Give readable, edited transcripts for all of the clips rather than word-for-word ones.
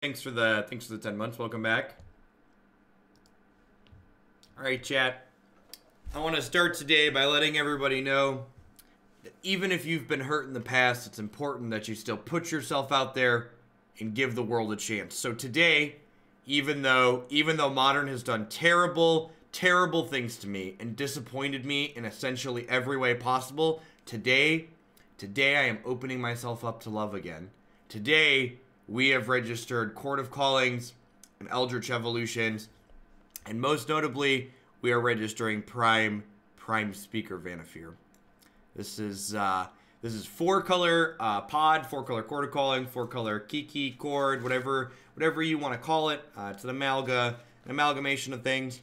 Thanks for the 10 months. Welcome back. All right, chat. I want to start today by letting everybody know that even if you've been hurt in the past, it's important that you still put yourself out there and give the world a chance. So today, even though Modern has done terrible things to me and disappointed me in essentially every way possible, today I am opening myself up to love again. Today, we have registered Chord of Callings and Eldritch Evolutions, and most notably, we are registering Prime Speaker Vannifar. This is 4-color pod, 4-color Chord of Calling, 4-color Kiki, Chord, whatever you want to call it. It's an amalgamation of things.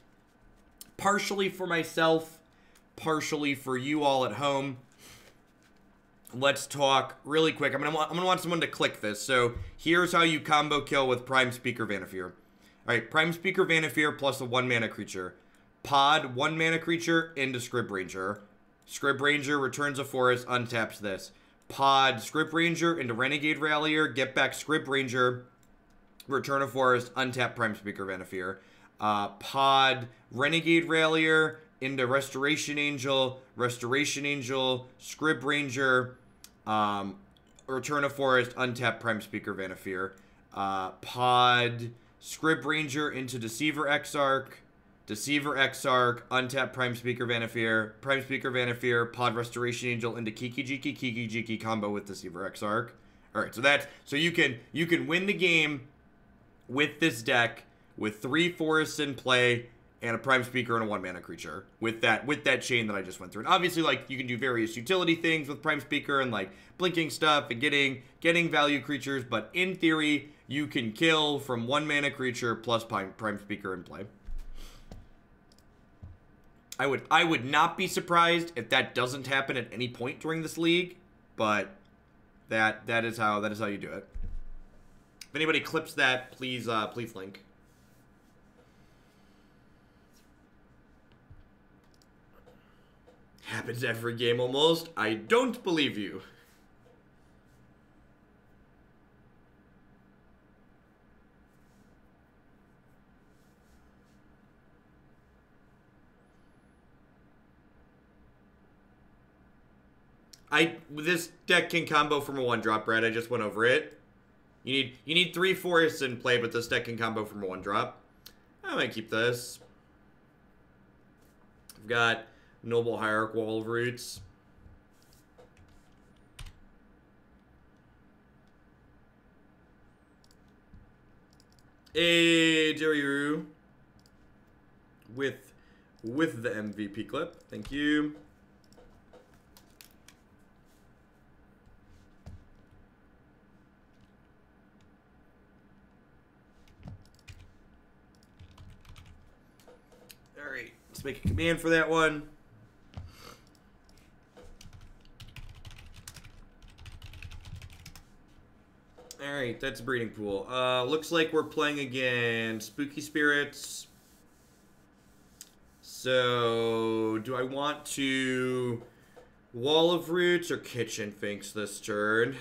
Partially for myself, partially for you all at home. Let's talk really quick. I'm gonna want someone to click this. So here's how you combo kill with Prime Speaker Vannifar. All right, Prime Speaker Vannifar plus a 1-mana creature. Pod 1-mana creature into Scryb Ranger. Scryb Ranger returns a forest, untaps this. Pod Scryb Ranger into Renegade Rallier. Get back Scryb Ranger. Return a forest, untap Prime Speaker Vannifar. Pod Renegade Rallier into Restoration Angel. Restoration Angel. Scryb Ranger. Return a forest, untap Prime Speaker Vannifar. Pod Scryb Ranger into Deceiver Exarch. Deceiver Exarch, untap Prime Speaker Vannifar. Prime Speaker Vannifar, Pod Restoration Angel into Kiki-Jiki. Kiki-Jiki combo with Deceiver Exarch. Alright, so you can win the game with this deck with 3 forests in play and a Prime Speaker and a 1-mana creature with that chain that I just went through. And obviously, like, you can do various utility things with Prime Speaker and, like, blinking stuff and getting value creatures, but in theory, you can kill from 1-mana creature plus Prime Speaker in play. I would not be surprised if that doesn't happen at any point during this league, but that is how you do it. If anybody clips that, please link. Happens every game almost. I don't believe you. This deck can combo from a 1-drop, Brad. I just went over it. You need 3 forests in play, but this deck can combo from a 1-drop. I might keep this. I've got Noble Hierarch, Wall of Roots. Hey, Jerry Roo. With the MVP clip. Thank you. Alright, let's make a command for that one. Alright, that's a breeding pool. Looks like we're playing against Spooky Spirits. So, do I want to Wall of Roots or Kitchen Finks this turn?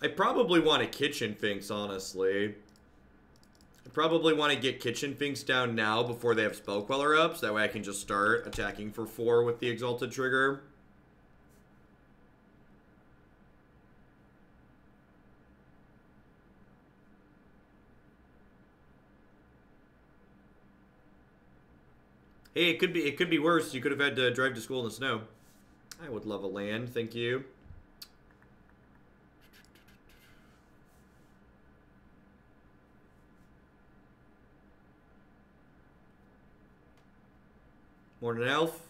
I probably want a Kitchen Finks, honestly. I probably want to get Kitchen Finks down now before they have Spell Queller up, so that way I can just start attacking for 4 with the Exalted trigger. Hey, it could be worse. You could have had to drive to school in the snow. I would love a land, thank you. Morning, Elf.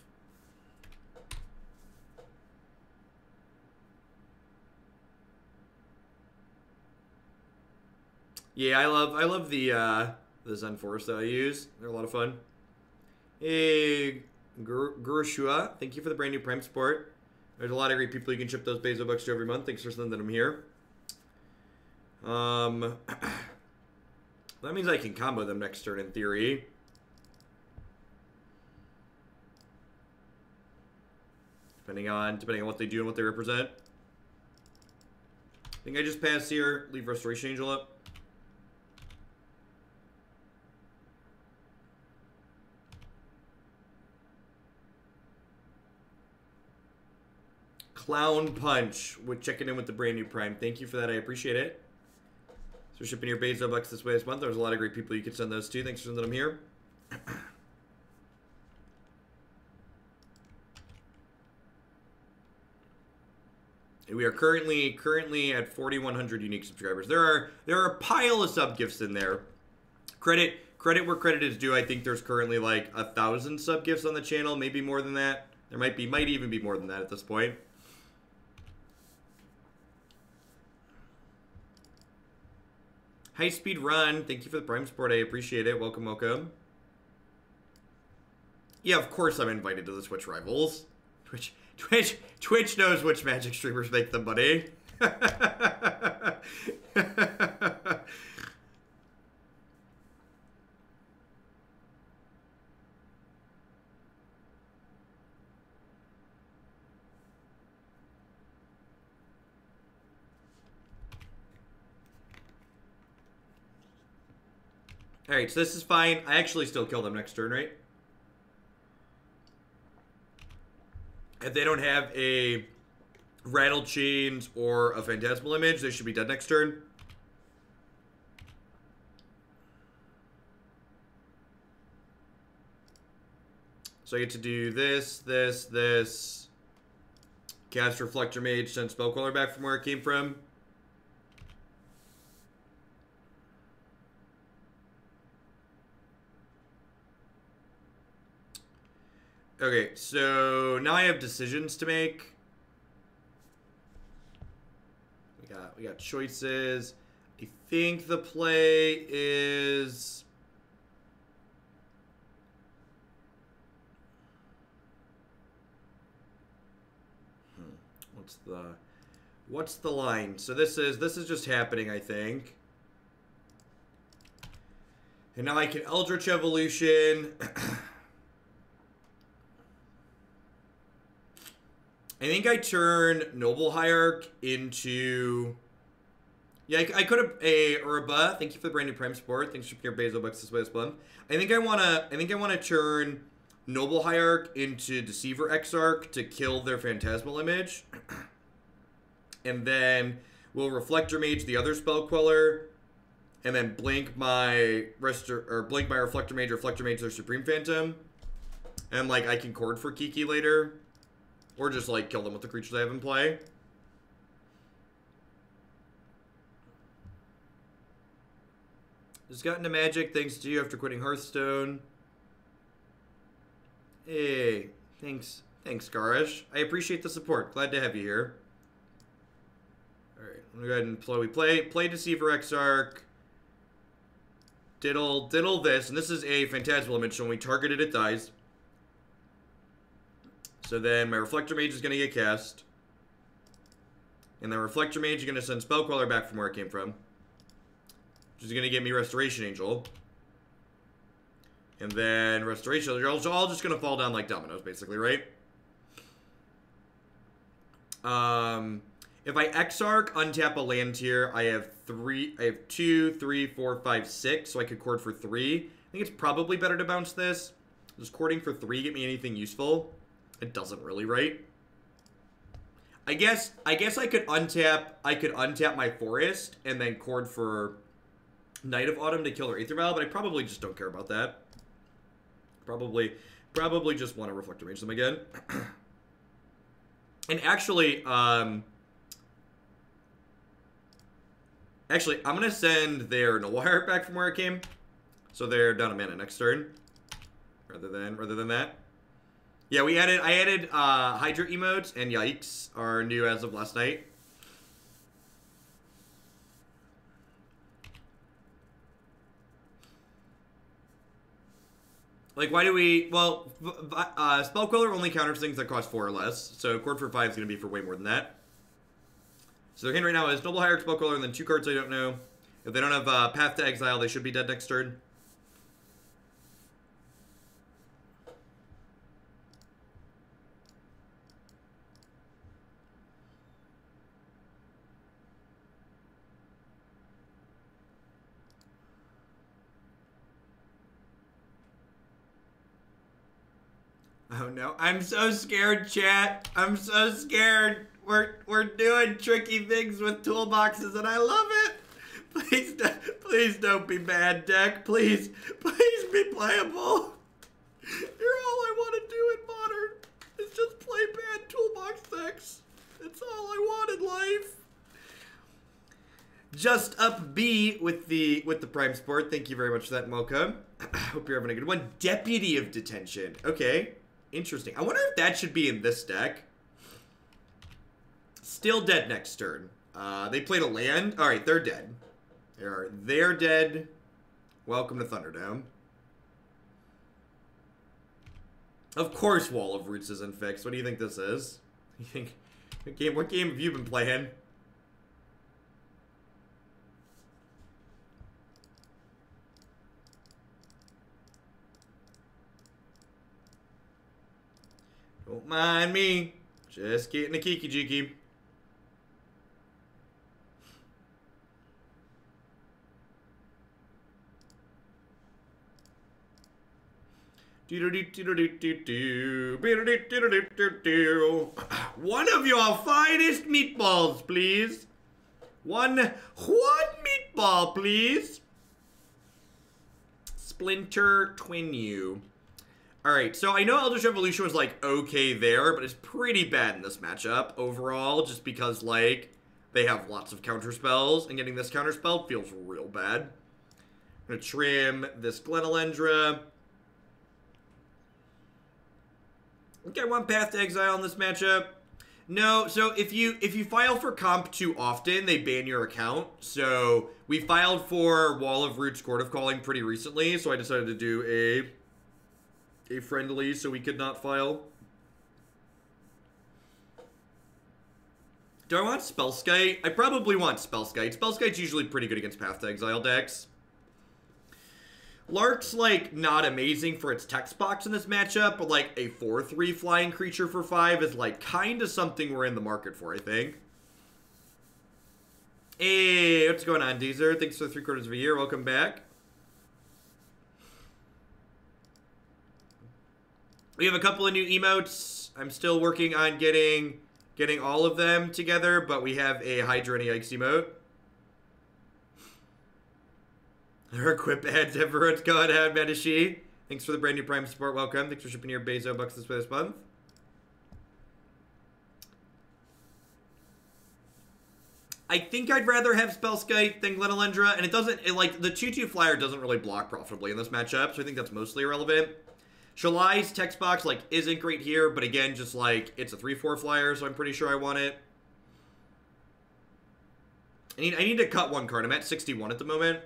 Yeah, I love the Zen Forest that I use. They're a lot of fun. Hey, Gurushua, thank you for the brand new Prime support. There's a lot of great people you can ship those Bezo bucks to every month. Thanks for sending them here. That means I can combo them next turn in theory. Depending on what they do and what they represent. think I just pass here. Leave Restoration Angel up. Clown Punch with checking in with the brand new Prime. Thank you for that. I appreciate it. So shipping your Bezo bucks this way this month. There's a lot of great people you could send those to. Thanks for sending them here. We are currently at 4,100 unique subscribers. There are a pile of sub gifts in there. Credit where credit is due. I think there's currently like 1,000 sub gifts on the channel, maybe more than that. There might even be more than that at this point. High Speed Run, thank you for the Prime support. I appreciate it. Welcome, welcome. Yeah, of course I'm invited to the Twitch Rivals. Twitch knows which Magic streamers make the money. Alright, so this is fine. I actually still kill them next turn, right? If they don't have a Rattle Chains or a Phantasmal Image, they should be dead next turn. So I get to do this, this. Cast Reflector Mage, send Spellcaller back from where it came from. Okay, so now I have decisions to make. We got choices. I think the play is what's the line? So this is just happening, I think. And now I can Eldritch Evolution. I think I turn Noble Hierarch into... Yeah, I could have a Urba. Thank you for the brand new Prime support. Thanks for your Bezo bucks this way as well. I think I wanna turn Noble Hierarch into Deceiver Exarch to kill their Phantasmal Image. And then we'll Reflector Mage the other Spell Queller. And then blink my Reflector Mage their Supreme Phantom. And like I can Chord for Kiki later. Or just, like, kill them with the creatures I have in play. Just got into Magic thanks to you after quitting Hearthstone. Hey, thanks, Garish. I appreciate the support. Glad to have you here. Alright, I'm gonna go ahead and play Deceiver Exarch. Diddle this, and this is a Phantasmal Image, so when we target it, it dies. So then my Reflector Mage is going to get cast. And then Reflector Mage is going to send Spellcaller back from where it came from. Which is going to get me Restoration Angel. And then Restoration Angel is all just going to fall down like dominoes, basically, right? If I Exarch, untap a land tier, I have 2, 3, 4, 5, 6, so I could Chord for 3. I think it's probably better to bounce this. Does Chording for 3 get me anything useful? It doesn't really, right? I guess I could untap my forest and then Chord for Night of Autumn to kill their Aether Vial, but I probably just don't care about that. Probably just want to Reflector Mage them again. And actually, I'm gonna send their Noble Hierarch back from where it came. So they're down a mana next turn. Rather than that. Yeah, I added Hydra emotes, and yikes are new as of last night. Like, why do we... Well, Spell Queller only counters things that cost 4 or less, so Chord for 5 is going to be for way more than that. So their hand right now is Noble Hierarch, Spell Queller, and then 2 cards I don't know. If they don't have Path to Exile, they should be dead next turn. no. I'm so scared, chat. I'm so scared. We're doing tricky things with toolboxes, and I love it. Please don't be bad, deck. Please be playable. You're all I want to do in Modern. Is just play bad toolbox decks. That's all I want in life. Just up B with the Prime Sport. Thank you very much for that, Mocha. Hope you're having a good one. Deputy of Detention. Okay, interesting. I wonder if that should be in this deck. Still dead next turn. They played a land. All right, they're dead. They're dead. Welcome to Thunderdome. Of course, Wall of Roots isn't fixed. What do you think this is? You think what game have you been playing? Don't mind me. Just getting a Kiki-Jiki. One of your finest meatballs, please. One meatball, please. Splinter Twin U. Alright, so I know Eldritch Evolution was, like, okay there, but it's pretty bad in this matchup overall, just because, like, they have lots of counterspells, and getting this counterspell feels real bad. I'm gonna trim this Glen Elendra. I think I want Path to Exile in this matchup. No, so if you file for comp too often, they ban your account. So we filed for Wall of Roots, Chord of Calling pretty recently, so I decided to do a friendly so we could not file. Do I want Spellskite? I probably want Spellskite. Spellskite's usually pretty good against Path to Exile decks. Lark's, like, not amazing for its text box in this matchup, but, like, a 4/3 flying creature for 5 is, like, kind of something we're in the market for, I think. Hey, what's going on, Deezer? Thanks for 3/4 of a year. Welcome back. We have a couple of new emotes. I'm still working on getting all of them together, but we have a Hydra and a Yikes emote. Her equip ads, everyone's going out, Medici. Thanks for the brand new Prime support. Welcome. Thanks for shipping your Bezo bucks this month. I think I'd rather have Spellskite than Glen Elendra, and like, the 2/2 flyer doesn't really block profitably in this matchup, so I think that's mostly irrelevant. Shalai's text box, like, isn't great here, but again, just, like, it's a 3/4 flyer, so I'm pretty sure I want it. I need to cut one card. I'm at 61 at the moment.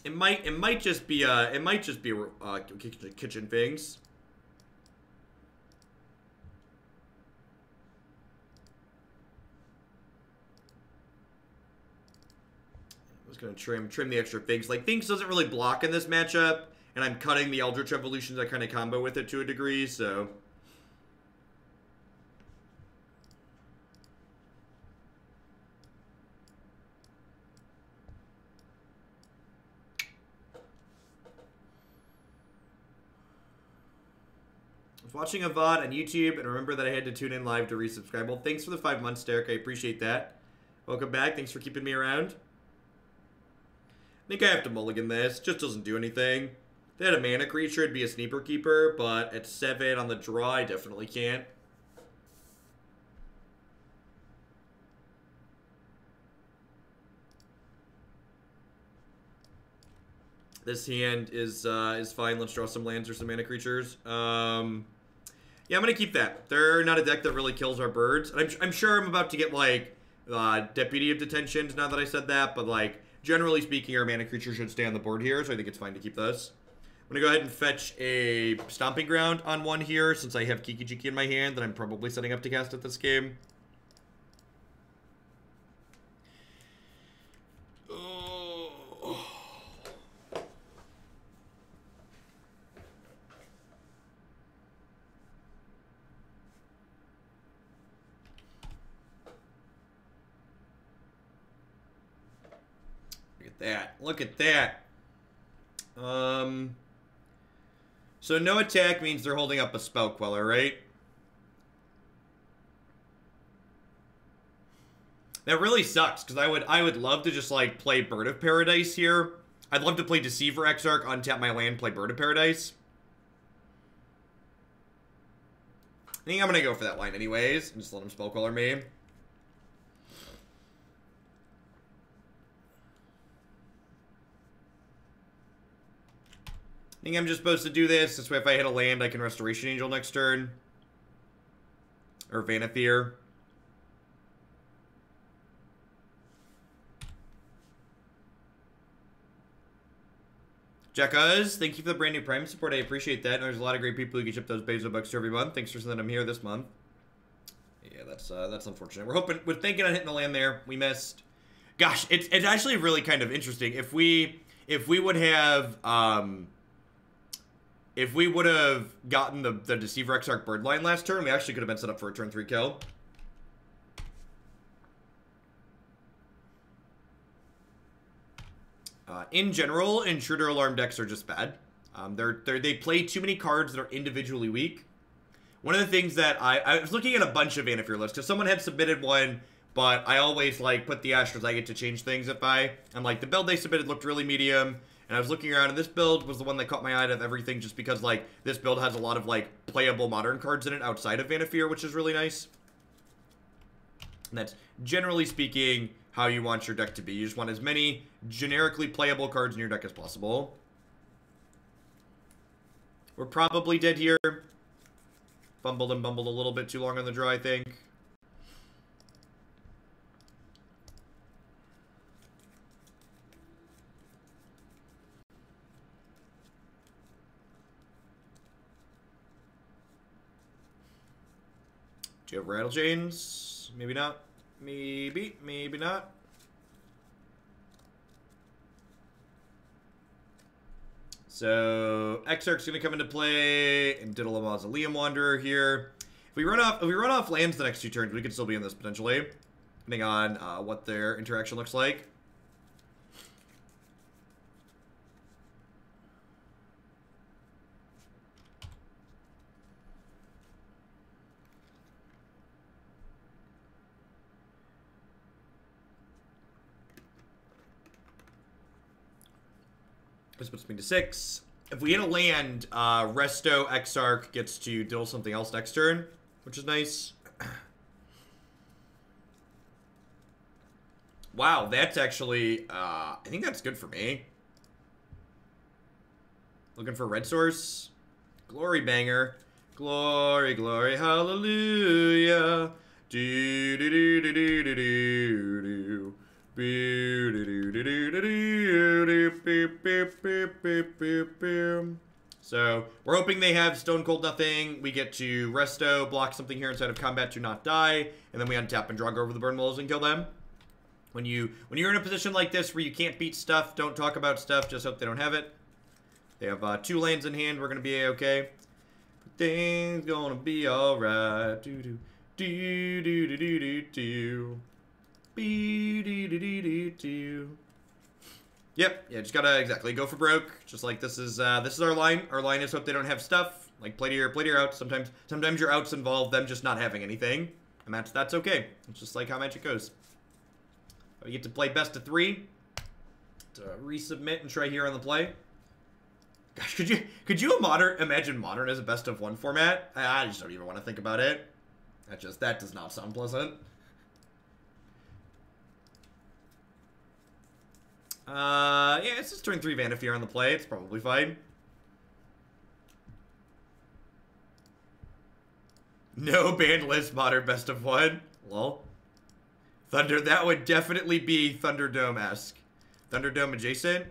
It might just be Kitchen Finks. I was gonna trim the extra Finks. Like, Finks doesn't really block in this matchup, and I'm cutting the Eldritch Evolutions I kind of combo with it to a degree, so. Watching a VOD on YouTube, and remember that I had to tune in live to resubscribe. Well, thanks for the 5 months, Derek. I appreciate that. Welcome back. Thanks for keeping me around. I think I have to mulligan this. Just doesn't do anything. If they had a mana creature, it'd be a Sneaper Keeper, but at 7 on the draw, I definitely can't. This hand is fine. Let's draw some lands or some mana creatures. Yeah, I'm going to keep that. They're not a deck that really kills our birds. And I'm sure I'm about to get, like, Deputy of Detention now that I said that. But, like, generally speaking, our mana creature should stay on the board here. So I think it's fine to keep this. I'm going to go ahead and fetch a Stomping Ground on one here. Since I have Kiki-Jiki in my hand that I'm probably setting up to cast at this game. Look at that. So no attack means they're holding up a Spell Queller, right? That really sucks, because I would love to just, like, play Bird of Paradise here. I'd love to play Deceiver Exarch, untap my land, play Bird of Paradise. I think I'm going to go for that line anyways, and just let him Spell Queller me. I think I'm just supposed to do this. This way if I hit a land, I can Restoration Angel next turn. Or Vannifar. Jekkas, thank you for the brand new Prime support. I appreciate that. And there's a lot of great people who can ship those Bezo bucks to every month. Thanks for sending them here this month. Yeah, that's unfortunate. We're thinking on hitting the land there. We missed. Gosh, it's actually really kind of interesting. If we would have gotten the Deceiver Exarch bird line last turn, we actually could have been set up for a turn 3 kill. In general, Intruder Alarm decks are just bad. They play too many cards that are individually weak. One of the things that I was looking at a bunch of Vannifar lists, because someone had submitted one, but I always, like, put the asterisk. I get to change things if I'm like, the build they submitted looked really medium, and I was looking around, and this build was the one that caught my eye out of everything, just because, like, this build has a lot of, like, playable modern cards in it outside of Vannifar, which is really nice. And that's, generally speaking, how you want your deck to be. You just want as many generically playable cards in your deck as possible. We're probably dead here. Bumbled and bumbled a little bit too long on the draw, I think. Do you have Rattle Chains? Maybe not. Maybe not. So Exarch's gonna come into play, and Diddle a Mausoleum Wanderer here. If we run off lands the next 2 turns, we could still be in this potentially, depending on what their interaction looks like. This puts me to 6. If we hit a land, Resto Exarch gets to diddle something else next turn, which is nice. Wow, that's actually, I think that's good for me. Looking for red source. Glorybringer. Glory, glory, hallelujah. Do do do do do do do do. So, we're hoping they have Stone Cold Nothing. We get to Resto, block something here inside of combat to not die, and then we untap and draw over the Burnwillows and kill them. When you're in a position like this where you can't beat stuff, don't talk about stuff, just hope they don't have it. They have 2 lands in hand, we're gonna be a-okay. Things gonna be alright. Do do do do do do do do. Yep, yeah, just gotta exactly go for broke. Just like this is our line. Our line is hope they don't have stuff. Like play to your outs. Sometimes your outs involve them just not having anything, and that's okay. It's just like how Magic goes. We get to play best of 3 to resubmit and try here on the play. Gosh, could you imagine Modern as a best of 1 format? I just don't even want to think about it. That does not sound pleasant. Yeah, it's just turn 3 Vannifar on the play. It's probably fine. No banned list Modern best of 1. Lol. Thunder, that would definitely be Thunderdome-esque. Thunderdome adjacent.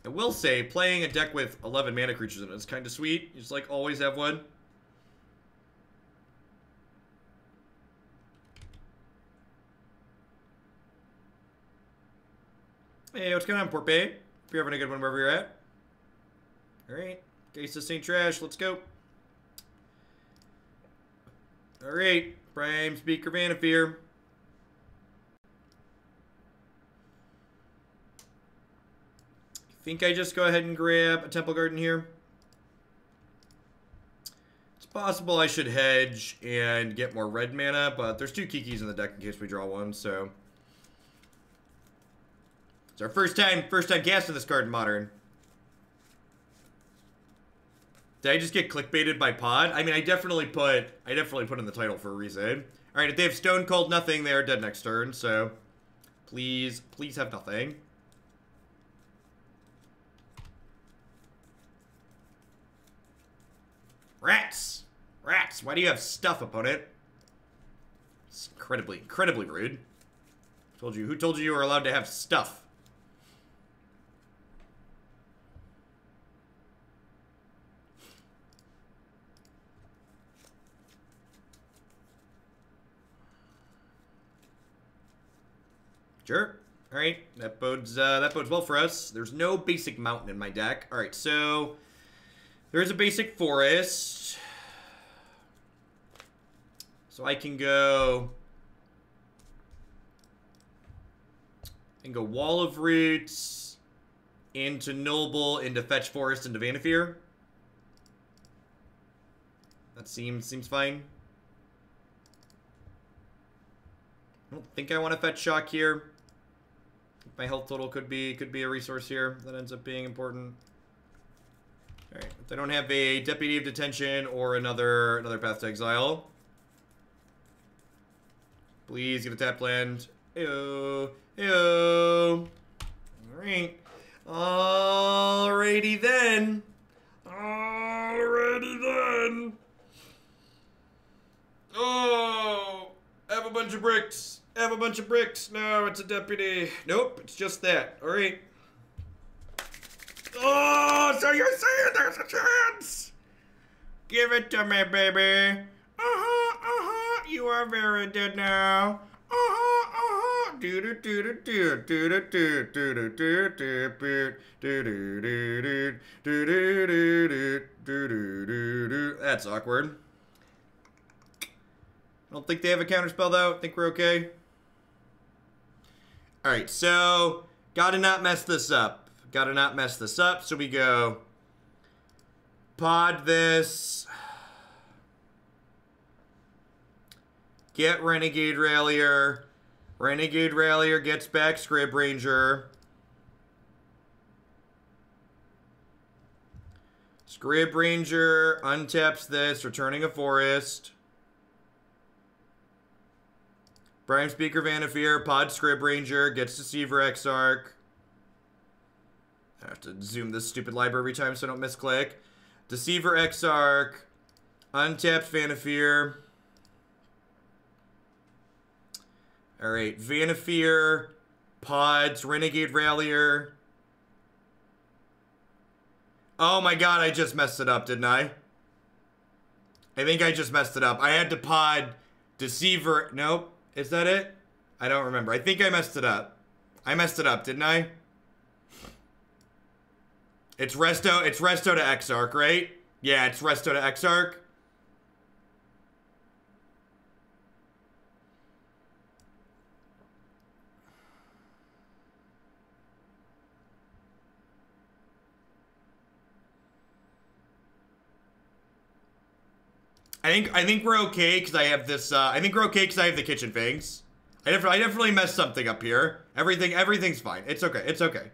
I will say, playing a deck with 11 mana creatures in it is kind of sweet. You just, like, always have one. Hey, what's going on, Port Bay? Hope you're having a good one wherever you're at. Alright. Case of St. Trash, let's go. Alright. Prime Speaker Vannifar. think I just go ahead and grab a Temple Garden here. It's possible I should hedge and get more red mana, but there's 2 Kikis in the deck in case we draw one, so. It's our first time casting this card in Modern. Did I just get clickbaited by Pod? I mean, I definitely put in the title for a reason. All right, if they have Stone Cold nothing, they are dead next turn. So, please have nothing. Rats. Why do you have stuff, opponent? It's incredibly rude. Who told you were allowed to have stuff? Sure. All right, that bodes well for us. There's no basic mountain in my deck. All right, so there is a basic forest, so I can go Wall of Roots into Noble, into Fetch Forest, into Vannifar. That seems fine. I don't think I want to fetch Shock here. My health total could be a resource here that ends up being important. All right, if they don't have a Deputy of Detention or another Path to Exile, please get a tapped land. Heyo, heyo. All right, alrighty then. Oh, have a bunch of bricks. Have a bunch of bricks. No, it's a deputy. Nope, it's just that. All right. Oh, so you're saying there's a chance? Give it to me, baby. You are very dead now. That's awkward. I don't think they have a counterspell though. I think we're okay. Alright, so gotta not mess this up. So we go pod this. Get Renegade Rallier. Renegade Rallier gets back Scryb Ranger. Scryb Ranger untaps this, returning a forest. Prime Speaker Vannifar, pod Scryb Ranger, gets Deceiver Exarch. I have to zoom this stupid library every time so I don't misclick. Deceiver Exarch, untaps Vannifar. Alright, Vannifar, pods, Renegade Rallier. Oh my god, I just messed it up, didn't I? I think I just messed it up. I had to pod Deceiver. Nope. Is that it? I don't remember. I think I messed it up. I messed it up, didn't I? It's Resto to Exarch, right? Yeah, it's Resto to Exarch. I think we're okay because I have this. I think we're okay because I have the Kitchen Finks. I definitely messed something up here. Everything's fine. It's okay. It's okay.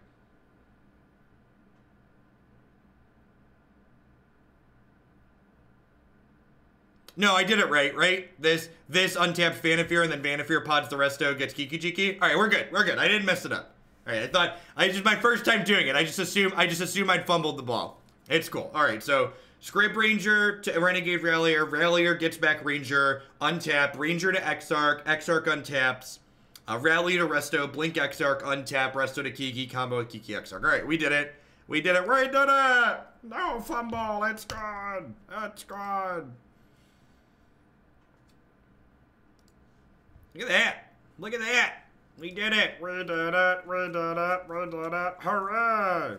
No, I did it right. Right? This untaps Vannifar and then Vannifar pods the resto, gets Kiki-Jiki. All right, we're good. We're good. I didn't mess it up. All right, just my first time doing it. I just assumed I'd fumbled the ball. It's cool. All right, so Scryb Ranger to Renegade Rallier. Rallier gets back Ranger. Untap. Ranger to Exarch. Exarch untaps. Rally to Resto. Blink Exarch. Untap. Resto to Kiki. Combo with Kiki Exarch. All right, we did it. We did it. We did it. No fumble. It's gone. It's gone. Look at that. Look at that. We did it. We did it. We did it. We did it. Hooray.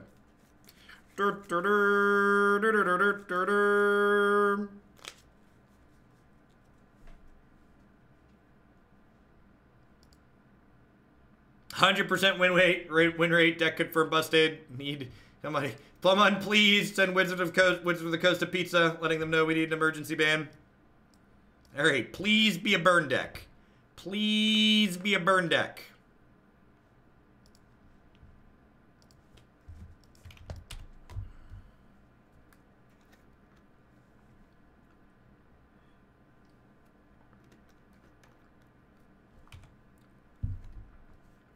100% win rate. Deck confirmed busted. Need Come on. Plumon, please send Wizard of the Coast to Pizza, letting them know we need an emergency ban. Alright, please be a burn deck. Please be a burn deck.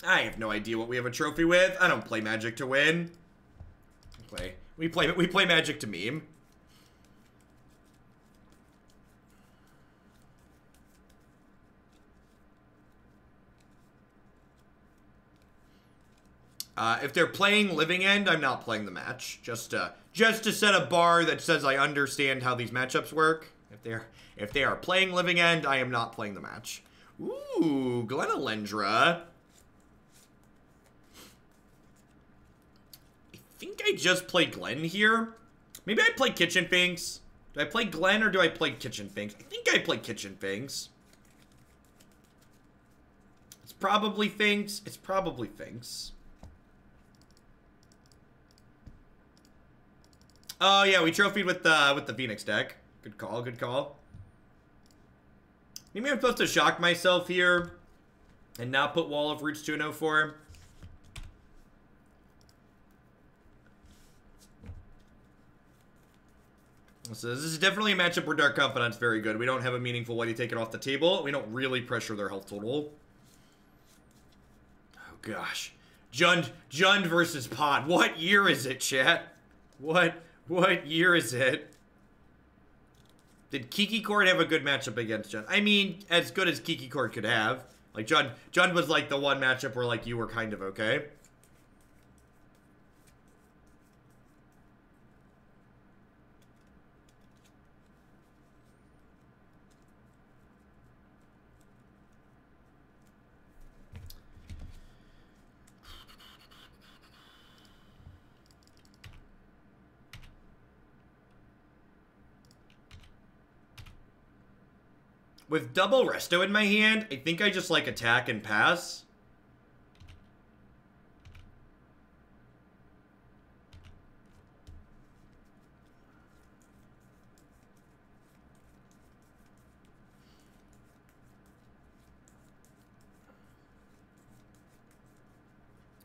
I have no idea what we have a trophy with. I don't play Magic to win. We play Magic to meme. If they're playing Living End, I'm not playing the match. Just to set a bar that says I understand how these matchups work. If they are playing Living End, I am not playing the match. Ooh, Glen Elendra. I think I just played Glen here. Maybe I play Kitchen Finks. Do I play Glen or do I play Kitchen Finks? I think I play Kitchen Finks. It's probably Finks. It's probably Finks. Oh yeah, we trophied with the Phoenix deck. Good call, good call. Maybe I'm supposed to shock myself here and not put Wall of Roots to an 0-4. So this is definitely a matchup where Dark Confidant's very good. We don't have a meaningful way to take it off the table. We don't really pressure their health total. Oh gosh. Jund versus Pod. What year is it, chat? What year is it? Did Kiki-Jiki have a good matchup against Jund? I mean, as good as Kiki-Jiki could have. Like, Jund was like the one matchup where, like, you were kind of okay. With double resto in my hand, I think I just like attack and pass.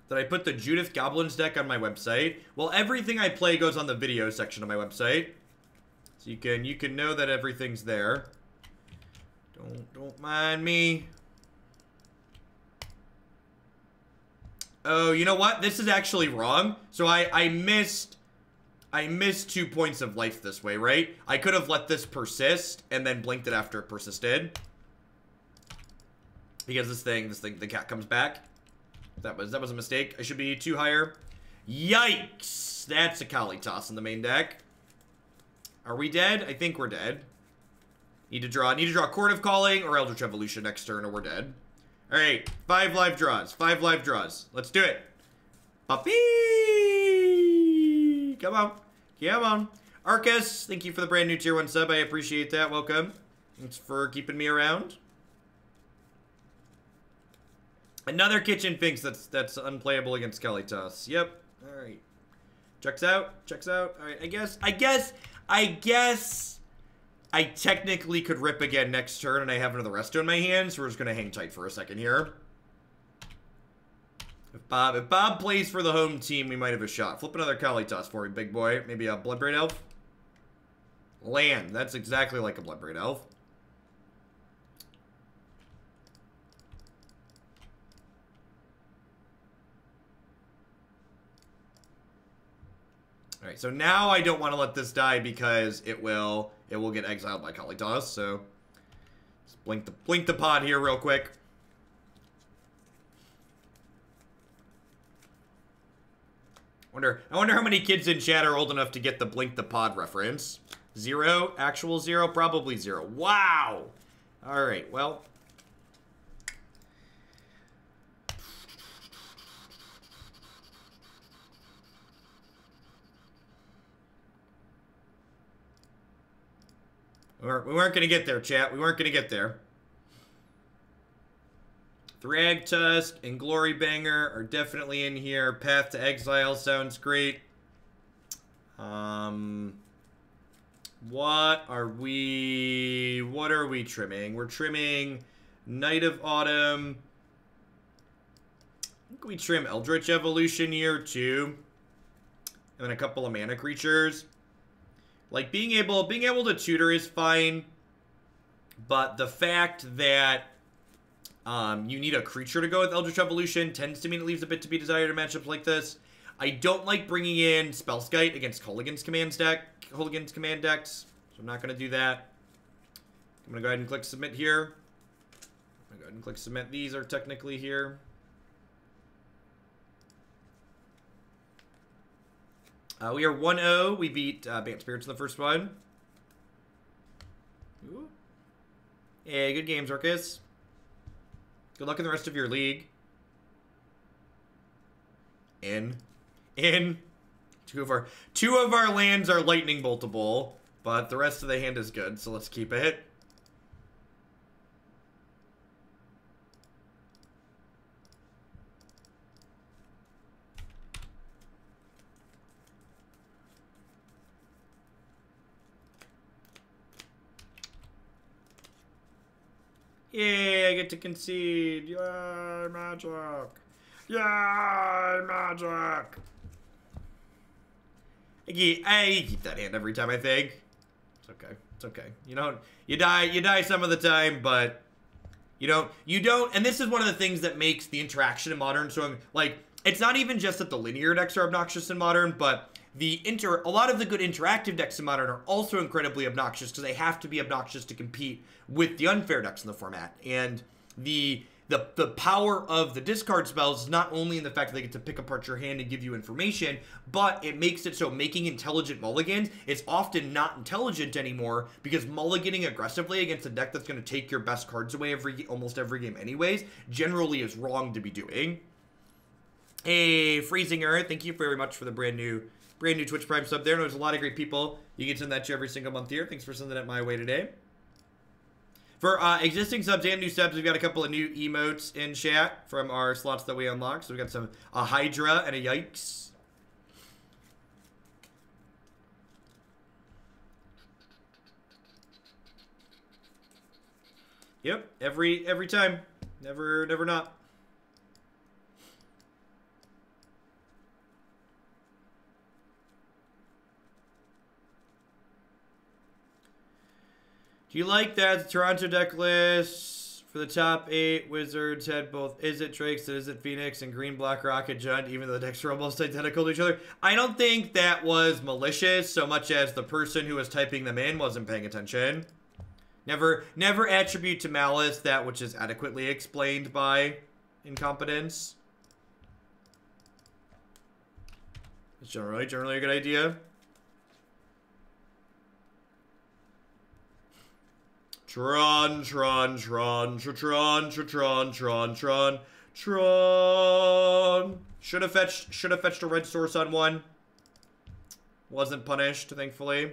Did I put the Judith Goblins deck on my website? Well, everything I play goes on the video section of my website. So you can know that everything's there. Don't mind me. Oh, you know what? This is actually wrong. So I missed 2 points of life this way, right? I could have let this persist and then blinked it after it persisted. Because this thing, the cat comes back. That was a mistake. I should be 2 higher. Yikes! That's a Kali toss in the main deck. Are we dead? I think we're dead. Need to draw Chord of Calling or Eldritch Evolution next turn or we're dead. Alright, 5 live draws. 5 live draws. Let's do it. Puppy! Come on. Come on. Arcus, thank you for the brand new tier 1 sub. I appreciate that. Welcome. Thanks for keeping me around. Another Kitchen Finks that's unplayable against Kalitas. Yep. Alright. Checks out. Checks out. Alright, I guess I technically could rip again next turn and I have another resto in my hands, so we're just gonna hang tight for a second here. If Bob plays for the home team, we might have a shot. Flip another Kalitas for me, big boy. Maybe a Bloodbraid Elf. Land. That's exactly like a Bloodbraid Elf. Alright, so now I don't want to let this die because it will get exiled by Kalitas, so just blink the pod here real quick. I wonder how many kids in chat are old enough to get the blink the pod reference. 0? Actual 0? Probably 0. Wow! Alright, well. We weren't going to get there, chat. We weren't going to get there. Thragtusk and Glorybringer are definitely in here. Path to Exile sounds great. What are we trimming? We're trimming Night of Autumn. I think we trim Eldritch Evolution here too. And then a couple of mana creatures. Like being able to tutor is fine. But the fact that you need a creature to go with Eldritch Evolution tends to mean it leaves a bit to be desired in matchups like this. I don't like bringing in Spellskite against Hooligan's command decks, so I'm not going to do that. I'm going to go ahead and click submit here. I'm going to go ahead and click submit. These are technically here. We are 1-0. We beat Bant Spirits in the first one. Ooh. Hey, good game, Zorkus. Good luck in the rest of your league. In. Two of our lands are lightning boltable, but the rest of the hand is good, so let's keep it. Yay, I get to concede. Yay, magic. Yay, magic. I keep that hand every time, I think. It's okay. It's okay. You die some of the time, but you don't, and this is one of the things that makes the interaction in Modern so, like, it's not even just that the linear decks are obnoxious in Modern, but a lot of the good interactive decks in Modern are also incredibly obnoxious because they have to be obnoxious to compete with the unfair decks in the format. And the power of the discard spells is not only in the fact that they get to pick apart your hand and give you information, but it makes it so making intelligent mulligans is often not intelligent anymore because mulliganing aggressively against a deck that's going to take your best cards away almost every game anyways generally is wrong to be doing. Hey, Freezing Earth, thank you very much for the brand new Twitch Prime sub there. There's a lot of great people. You can send that to every single month here. Thanks for sending it my way today. For existing subs and new subs, we've got a couple of new emotes in chat from our slots that we unlocked. So we've got a Hydra and a Yikes. Yep, every time. Never not. Do you like that the Toronto deck list for the top 8 Wizards had both Izzet Drakes and Izzet Phoenix and Green Black Rocket Jund, even though the decks are almost identical to each other? I don't think that was malicious so much as the person who was typing them in wasn't paying attention. Never attribute to malice that which is adequately explained by incompetence. It's generally a good idea. Tron. Should have fetched a red source on one. Wasn't punished, thankfully.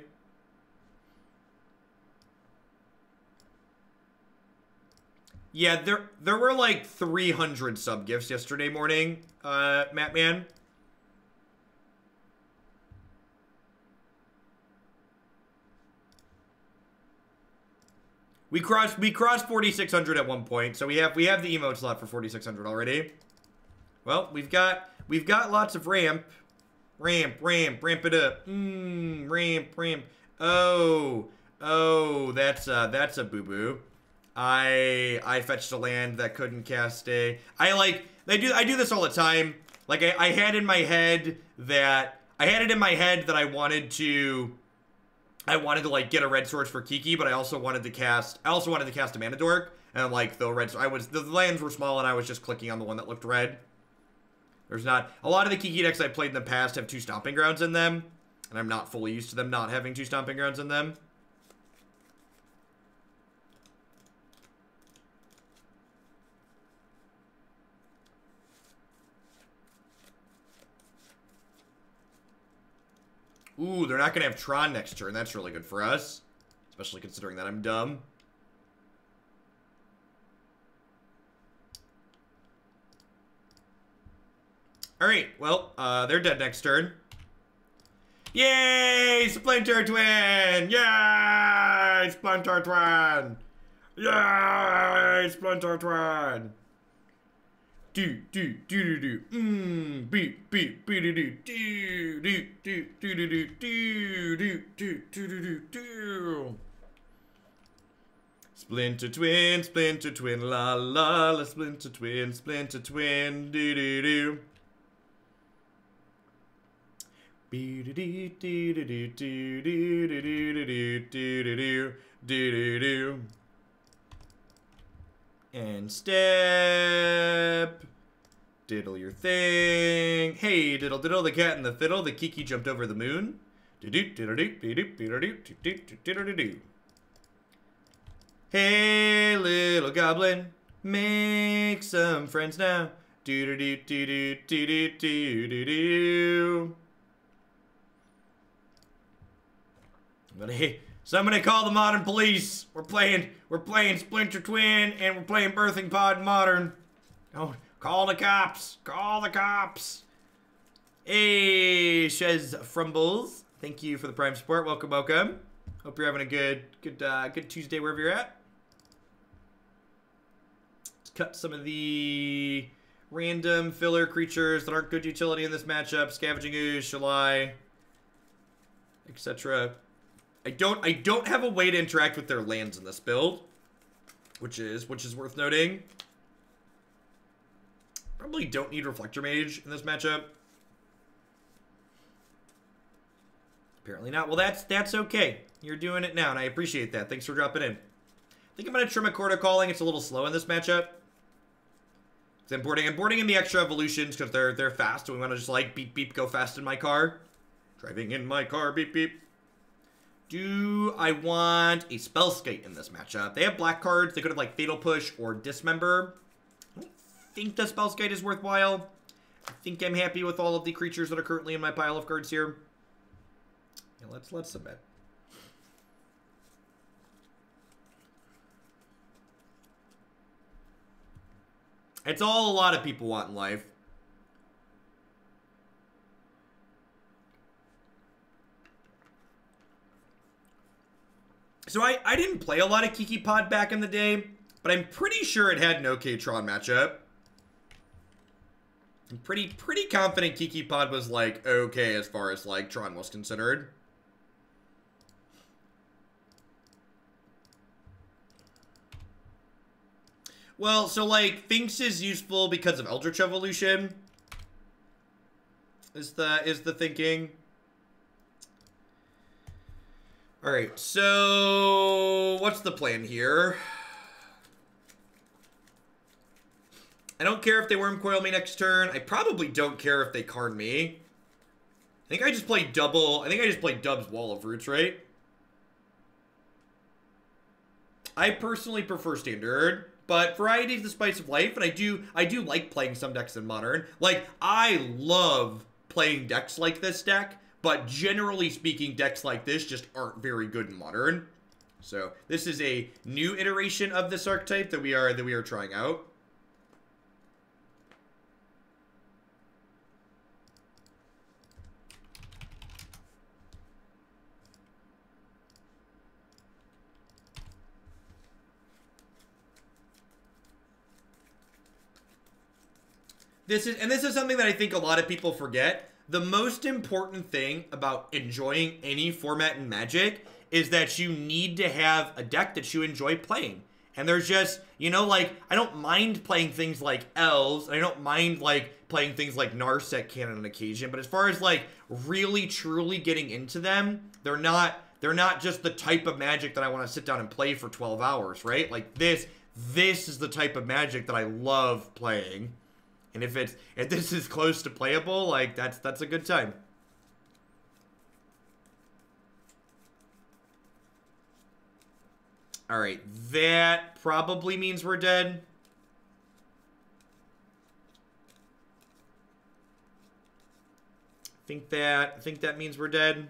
Yeah, there were like 300 sub gifts yesterday morning, Mattman. We crossed 4,600 at one point, so we have the emote slot for 4,600 already. Well, we've got lots of ramp it up. Ramp. Oh, that's a boo boo. I fetched a land that couldn't cast a. I do this all the time. Like I had it in my head that I wanted to like get a red source for Kiki, but I also wanted to cast a mana dork, and like the lands were small and I was just clicking on the one that looked red. There's not a lot of the Kiki decks I played in the past have 2 Stomping Grounds in them, and I'm not fully used to them not having 2 Stomping Grounds in them. Ooh, they're not going to have Tron next turn. That's really good for us. Especially considering that I'm dumb. Alright, well, they're dead next turn. Yay! Splinter Twin! Yay! Splinter Twin! Yay! Splinter Twin! Do do do do do. Beep beep beep do do do do do do do do do do do do. Splinter twin, la la la, splinter twin, do do do. Be do do do do do do do do do do do do. And step. Diddle your thing. Hey, diddle diddle, the cat and the fiddle. The Kiki jumped over the moon. Do do diddle do do do do do do do do. Hey, little goblin, make some friends now. Do do do do do do do do do. But hey, somebody call the modern police. We're playing Splinter Twin and we're playing Birthing Pod Modern. Oh, call the cops. Call the cops. Hey, Shez Frumbles. Thank you for the Prime support. Welcome, welcome. Hope you're having a good Tuesday wherever you're at. Let's cut some of the random filler creatures that aren't good utility in this matchup. Scavenging Ooze, Shalai, etc. I don't have a way to interact with their lands in this build, which is worth noting. Probably don't need Reflector Mage in this matchup. Apparently not. Well, that's okay. You're doing it now, and I appreciate that. Thanks for dropping in. I think I'm gonna trim a Chord of Calling. It's a little slow in this matchup. I'm boarding in the extra evolutions because they're fast, and we want to just like beep beep go fast in my car. Driving in my car, beep beep. Do I want a Spellskite in this matchup? They have black cards. They could have like Fatal Push or Dismember. I don't think the Spellskite is worthwhile. I think I'm happy with all of the creatures that are currently in my pile of cards here. Yeah, let's submit. It's all a lot of people want in life. So I didn't play a lot of Kiki Pod back in the day, but I'm pretty sure it had an okay Tron matchup. I'm pretty confident Kiki Pod was like okay as far as like Tron was considered. Well, so like Finks is useful because of Eldritch Evolution. Is the thinking. Alright, so what's the plan here? I don't care if they Worm Coil me next turn. I probably don't care if they Karn me. I think I just played Dub's Wall of Roots, right? I personally prefer Standard, but variety is the spice of life, and I do like playing some decks in Modern. Like, I love playing decks like this deck, but generally speaking, decks like this just aren't very good in Modern. So this is a new iteration of this archetype that we are trying out. This is something that I think a lot of people forget. The most important thing about enjoying any format in Magic is that you need to have a deck that you enjoy playing. And there's just, you know, like, I don't mind playing things like Elves. I don't mind, like, playing things like Narset Cannon on occasion. But as far as, like, really, truly getting into them, they're not just the type of Magic that I want to sit down and play for 12 hours, right? Like, this is the type of Magic that I love playing. And if this is close to playable, like, that's a good time. Alright, that probably means we're dead. I think that means we're dead.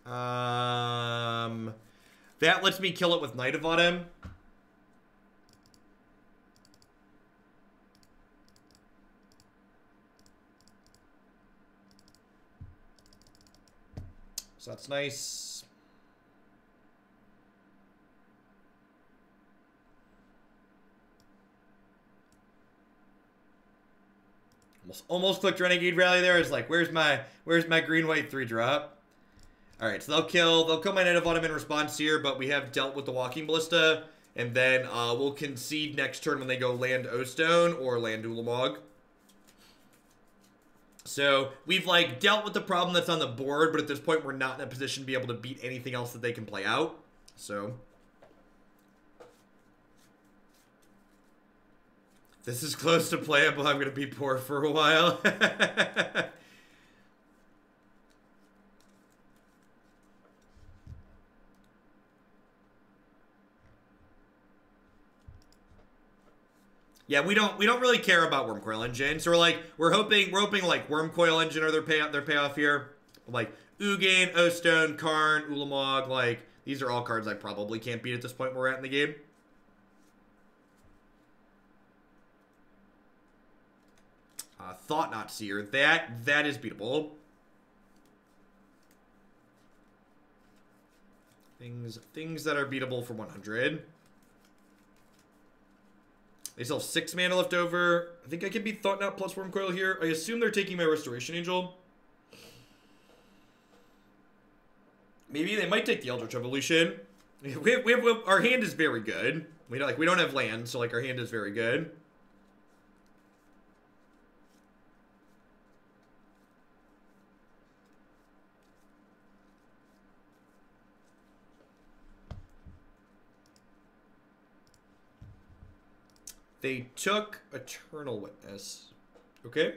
That lets me kill it with Knight of Autumn. That's nice. Almost clicked Renegade Rallier there. It's like, where's my green-white 3-drop? Alright, so they'll kill my Knight of Autumn in response here, but we have dealt with the Walking Ballista, and then we'll concede next turn when they go land O-Stone or land Ulamog. So we've like dealt with the problem that's on the board, but at this point we're not in a position to be able to beat anything else that they can play out. So this is close to playable. I'm gonna be poor for a while. Yeah, we don't really care about Wormcoil Engine. So we're hoping like Wormcoil Engine are their payoff here. Like Ugin, O-Stone, Karn, Ulamog, like these are all cards I probably can't beat at this point where we're at in the game. Thought-Knot Seer, that is beatable. Things that are beatable for 100. They still have 6 mana left over. I think I can beat Thought-Knot plus Wormcoil here. I assume they're taking my Restoration Angel. Maybe they might take the Eldritch Evolution. Our hand is very good. We don't have land, so like our hand is very good. They took Eternal Witness. Okay.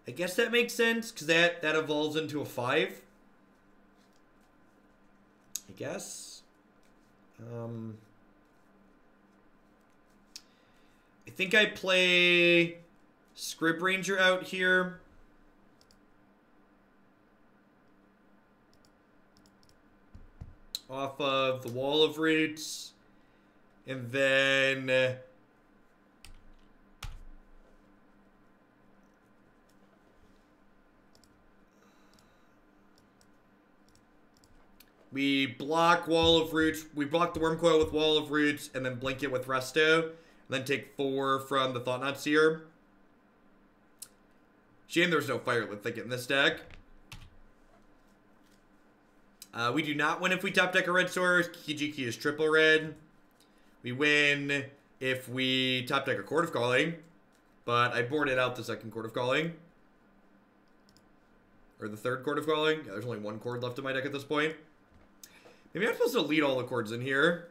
I guess that makes sense, because that evolves into a 5. I guess. I think I play Scryb Ranger out here. Off of the Wall of Roots. And then we block Wall of Roots. We block the Wormcoil with Wall of Roots and then blink it with Resto. And then take 4 from the Thought-Knot Seer. Shame there's no Firelith Thicket in this deck. We do not win if we top deck a red source. Kiki-Jiki is triple red. We win if we top deck a Chord of Calling. But I boarded out the second Chord of Calling. Or the third Chord of Calling. Yeah, there's only 1 chord left in my deck at this point. Maybe I'm supposed to lead all the chords in here.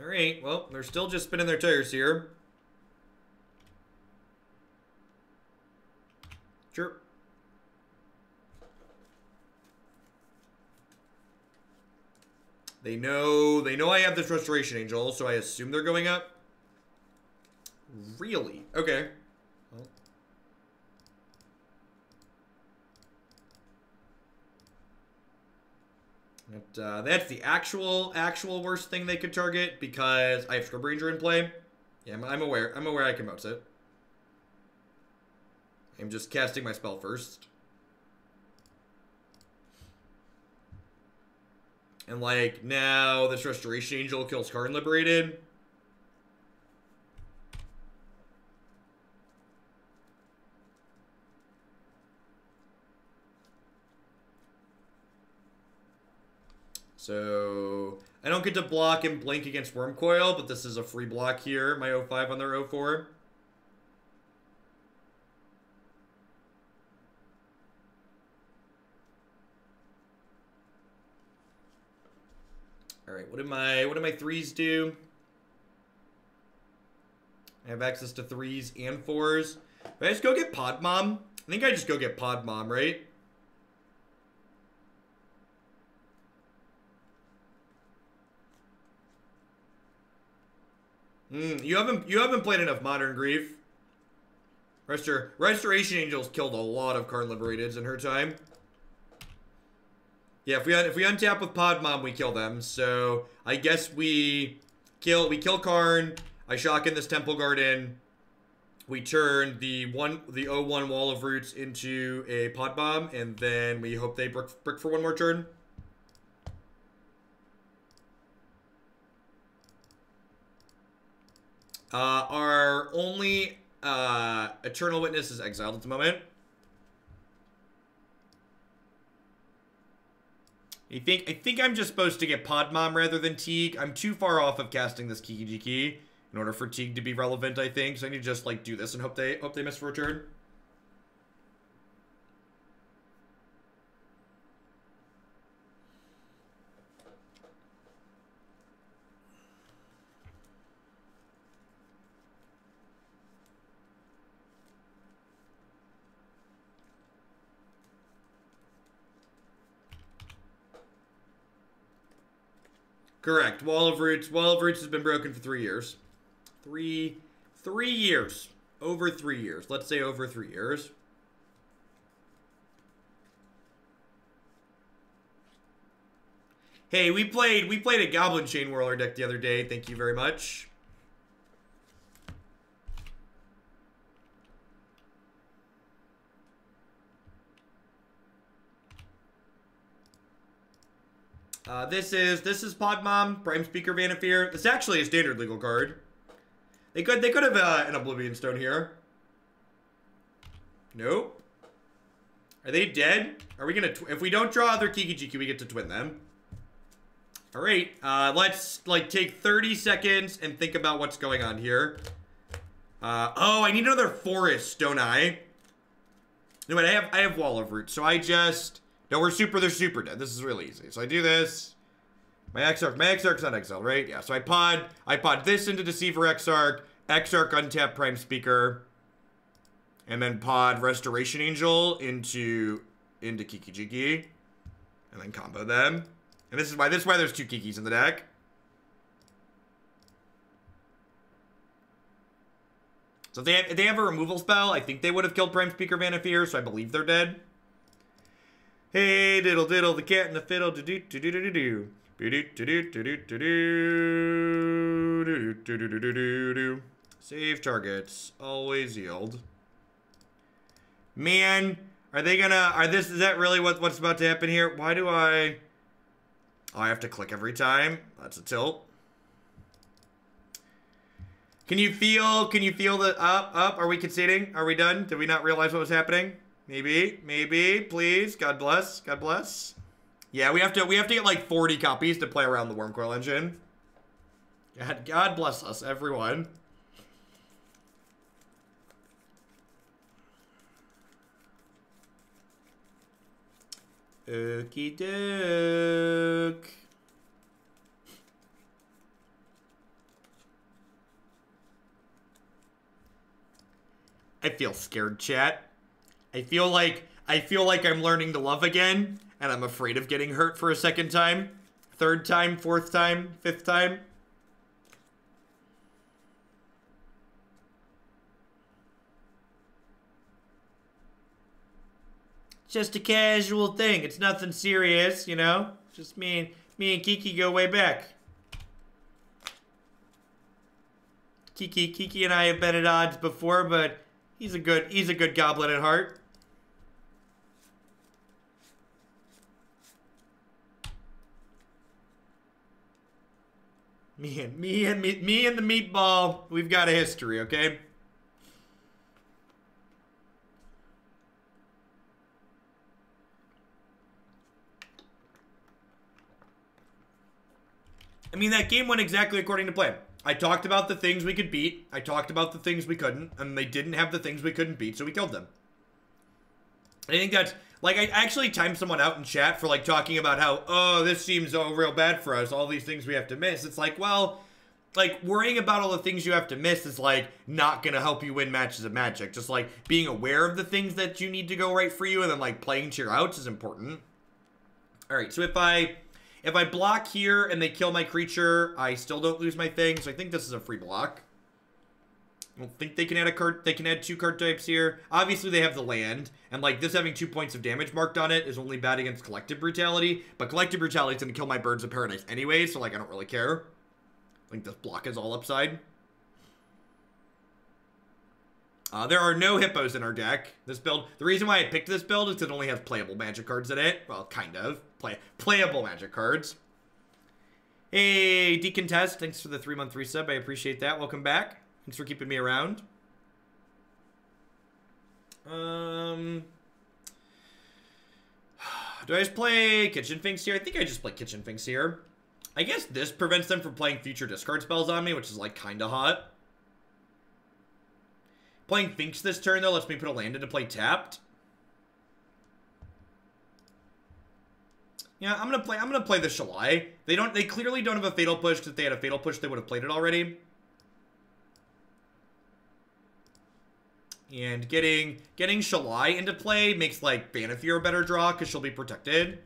Alright, well, they're still just spinning their tires here. Sure. They know I have this Restoration Angel, so I assume they're going up. Really? Okay. Well. That's the actual worst thing they could target because I have Scryb Ranger in play. Yeah, I'm aware. I'm aware I can mouse it. I'm just casting my spell first. And like now this Restoration Angel kills Karn Liberated. So I don't get to block and blink against Wormcoil, but this is a free block here. My 05 on their 04. All right, what do my 3s do? I have access to 3s and 4s. Did I just go get Pod Mom? I think I just go get Pod Mom, right? You haven't played enough Modern Grief. Restoration Angels killed a lot of Karn Liberateds in her time. Yeah, if we untap with Pod Mom, we kill them. So I guess we kill Karn. I shock in this Temple Garden. We turn the 0-1 Wall of Roots into a Pod Bomb, and then we hope they brick for one more turn. Our only Eternal Witness is exiled at the moment. I think I'm just supposed to get Pod Mom rather than Teeg. I'm too far off of casting this Kiki-Jiki in order for Teeg to be relevant, I think. So I need to just like do this and hope they miss for a turn. Correct. Wall of Roots. Wall of Roots has been broken for 3 years. Three years. Over 3 years. Let's say over 3 years. Hey, we played a Goblin Chain Whirler deck the other day. Thank you very much. This is Pod Mom, Prime Speaker Vannifar. This is actually a standard legal card. They could have an Oblivion Stone here. Nope. Are they dead? Are we gonna if we don't draw other Kiki-Jiki, we get to twin them. All right. Let's like take 30 seconds and think about what's going on here. Oh, I need another forest, don't I? No, but I have Wall of Roots, so I just no. They're super dead. This is really easy. So I do this. My Exarch's not exiled, right? Yeah, so I pod this into Deceiver Exarch untap Prime Speaker, and then pod Restoration Angel into Kiki-Jiki, and then combo them. And this is why there's 2 Kikis in the deck. So if they have a removal spell, I think they would have killed Prime Speaker Vannifar, so I believe they're dead. Hey, diddle diddle, the cat and the fiddle, do do do do do do. Save targets. Always yield. Man, is that really what's about to happen here? Why do I have to click every time? That's a tilt. Can you feel the up? Are we conceding? Are we done? Did we not realize what was happening? Maybe, please. God bless. Yeah, we have to get like 40 copies to play around the Wormcoil engine. God bless us, everyone. Okie doke. I feel scared, chat. I feel like I'm learning to love again. And I'm afraid of getting hurt for a second time. 3rd time, 4th time, 5th time. Just a casual thing. It's nothing serious, you know? Just me and Kiki go way back. Kiki and I have been at odds before, but he's a good goblin at heart. Me and the meatball, we've got a history, okay? I mean, that game went exactly according to plan. I talked about the things we could beat. I talked about the things we couldn't, and they didn't have the things we couldn't beat, so we killed them. I think that's like, I actually timed someone out in chat for like talking about how, oh, this seems real bad for us, all these things we have to miss. It's like, well, like, worrying about all the things you have to miss is, like, not gonna help you win matches of Magic. Just, like, being aware of the things that you need to go right for you and then, like, playing to your outs is important. Alright, so if I block here and they kill my creature, I still don't lose my thing, so I think this is a free block. I don't think they can add a card. They can add 2 card types here. Obviously, they have the land, and like this having 2 points of damage marked on it is only bad against Collective Brutality. But Collective Brutality is going to kill my Birds of Paradise anyway, so like I don't really care. I think this block is all upside. There are no hippos in our deck. This build, the reason why I picked this build is it only has playable Magic cards in it. Well, kind of playable Magic cards. Hey, Decontest, thanks for the 3-month resub. I appreciate that. Welcome back. Thanks for keeping me around. Do I just play Kitchen Finks here? I think I just play Kitchen Finks here. I guess this prevents them from playing future discard spells on me, which is like kind of hot. Playing Finks this turn though lets me put a land into play tapped. Yeah, I'm gonna play the Shalai. They clearly don't have a Fatal Push, because if they had a Fatal Push, they would have played it already. And getting Shalai into play makes, like, Vannifar a better draw, because she'll be protected.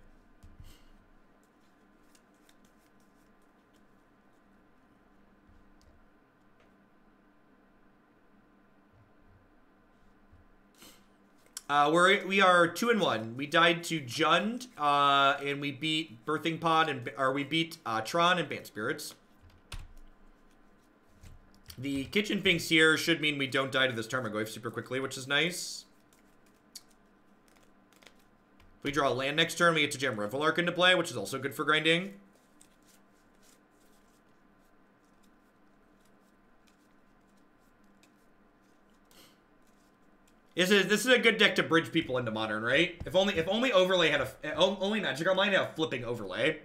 We are 2-1. We died to Jund, and we beat Birthing Pod, we beat Tron and Bant Spirits. The Kitchen Finks here should mean we don't die to this Tarmogoyf super quickly, which is nice. If we draw a land next turn, we get to jam Reveillark into play, which is also good for grinding. This is a good deck to bridge people into Modern, right? If only Overlay had only Magic Online had a flipping Overlay.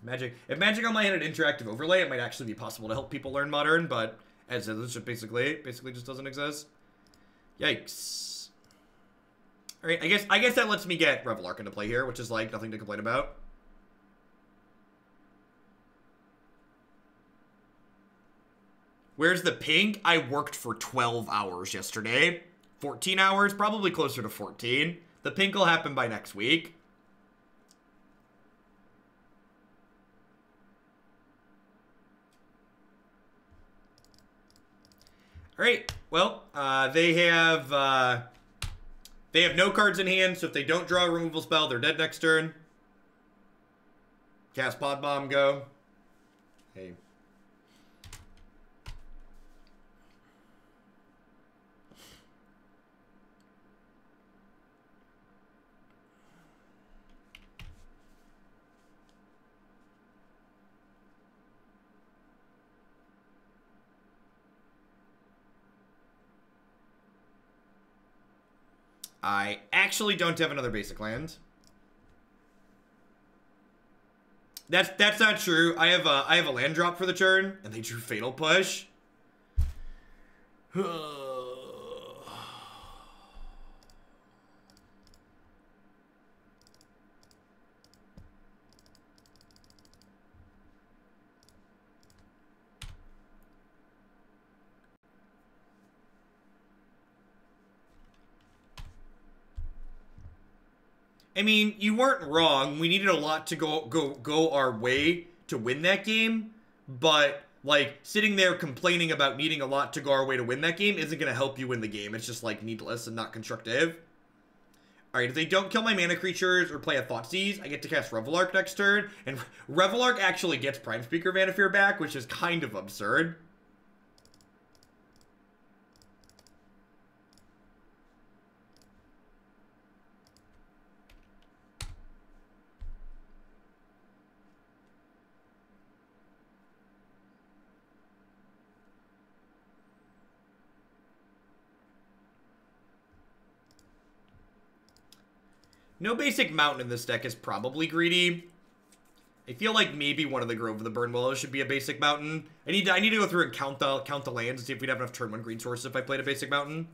If Magic Online had an interactive overlay, it might actually be possible to help people learn Modern, but as it just basically just doesn't exist. Yikes. Alright, I guess that lets me get Reveillark into play here, which is like nothing to complain about. Where's the pink? I worked for 12 hours yesterday. 14 hours, probably closer to 14. The pink will happen by next week. Alright, well, they have no cards in hand, so if they don't draw a removal spell, they're dead next turn. Cast Pod Bomb, go. Hey. I actually don't have another basic land. That's not true. I have a land drop for the turn, and they drew Fatal Push. I mean, you weren't wrong. We needed a lot to go our way to win that game, but like sitting there complaining about needing a lot to go our way to win that game isn't going to help you win the game. It's just like needless and not constructive. All right, if they don't kill my mana creatures or play a Thoughtseize, I get to cast Reveillark next turn, and Reveillark actually gets Prime Speaker Vannifar back, which is kind of absurd. No basic mountain in this deck is probably greedy. I feel like maybe one of the Grove of the Burnwillows should be a basic mountain. I need to go through and count the lands and see if we'd have enough turn 1 green sources if I played a basic mountain.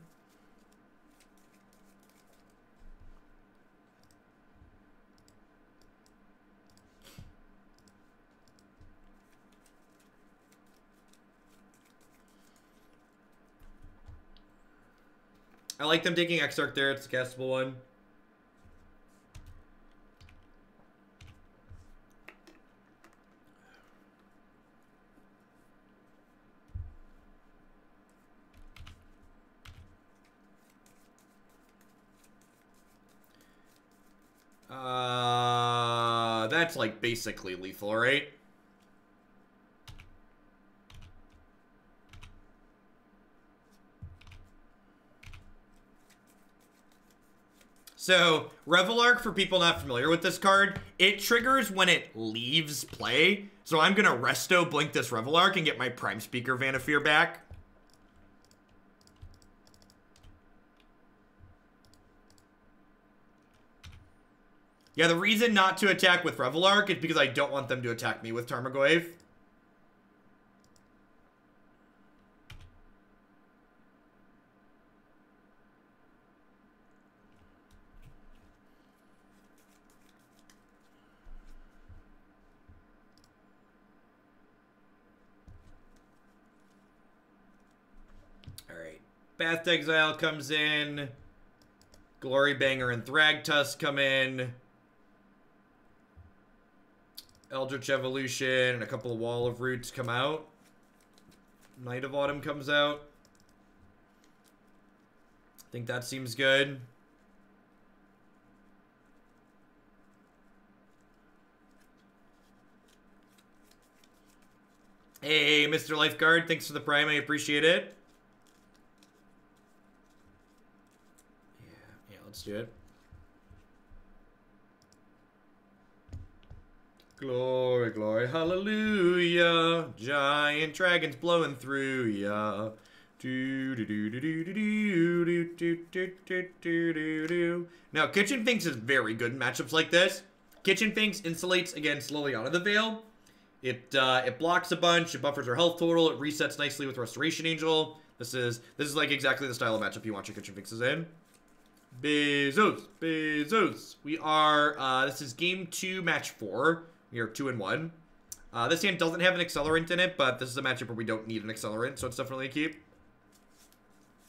I like them taking Exarch there. It's a castable one. That's like basically lethal, right? So, Reveillark, for people not familiar with this card, it triggers when it leaves play. So I'm gonna Resto Blink this Reveillark and get my Prime Speaker Vannifar back. Yeah, the reason not to attack with Reveillark is because I don't want them to attack me with Tarmogoyf. Alright. Bath to Exile comes in. Glorybringer and Thragtusk come in. Eldritch Evolution and a couple of Wall of Roots come out. Night of Autumn comes out. I think that seems good. Hey, Mr. Lifeguard, thanks for the Prime. I appreciate it. Yeah, let's do it. Glory, glory, hallelujah. Giant dragons blowing through ya. Now, Kitchen Finks is very good in matchups like this. Kitchen Finks insulates against Liliana the Veil. It blocks a bunch, it buffers her health total, it resets nicely with Restoration Angel. This is like exactly the style of matchup you want your Kitchen Finks in. Bezos, Bezos. We are, this is game 2, match 4. We are 2-1. This hand doesn't have an accelerant in it, but this is a matchup where we don't need an accelerant, so it's definitely a keep.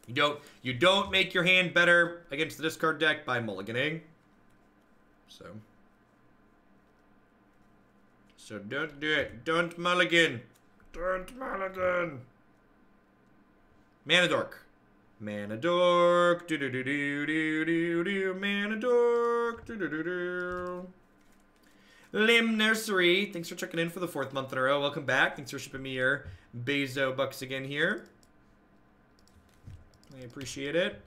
You don't make your hand better against the discard deck by mulliganing. So don't do it. Don't mulligan. Don't mulligan. Manadork. Manadork. Do-do-do-do-do-do-do. Manadork. Do-do-do-do. Limb Nursery, thanks for checking in for the 4th month in a row. Welcome back. Thanks for shipping me your Bezo bucks again here. I appreciate it.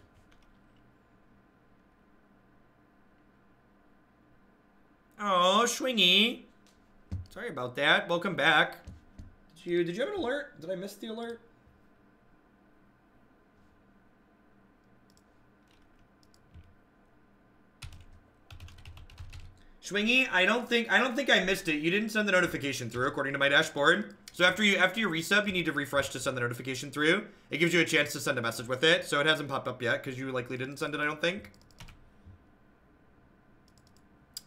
Oh, Schwingy. Sorry about that. Welcome back. Did you have an alert? Did I miss the alert? Schwingy, I don't think I missed it. You didn't send the notification through according to my dashboard. So after you resub, you need to refresh to send the notification through. It gives you a chance to send a message with it. So it hasn't popped up yet because you likely didn't send it, I don't think.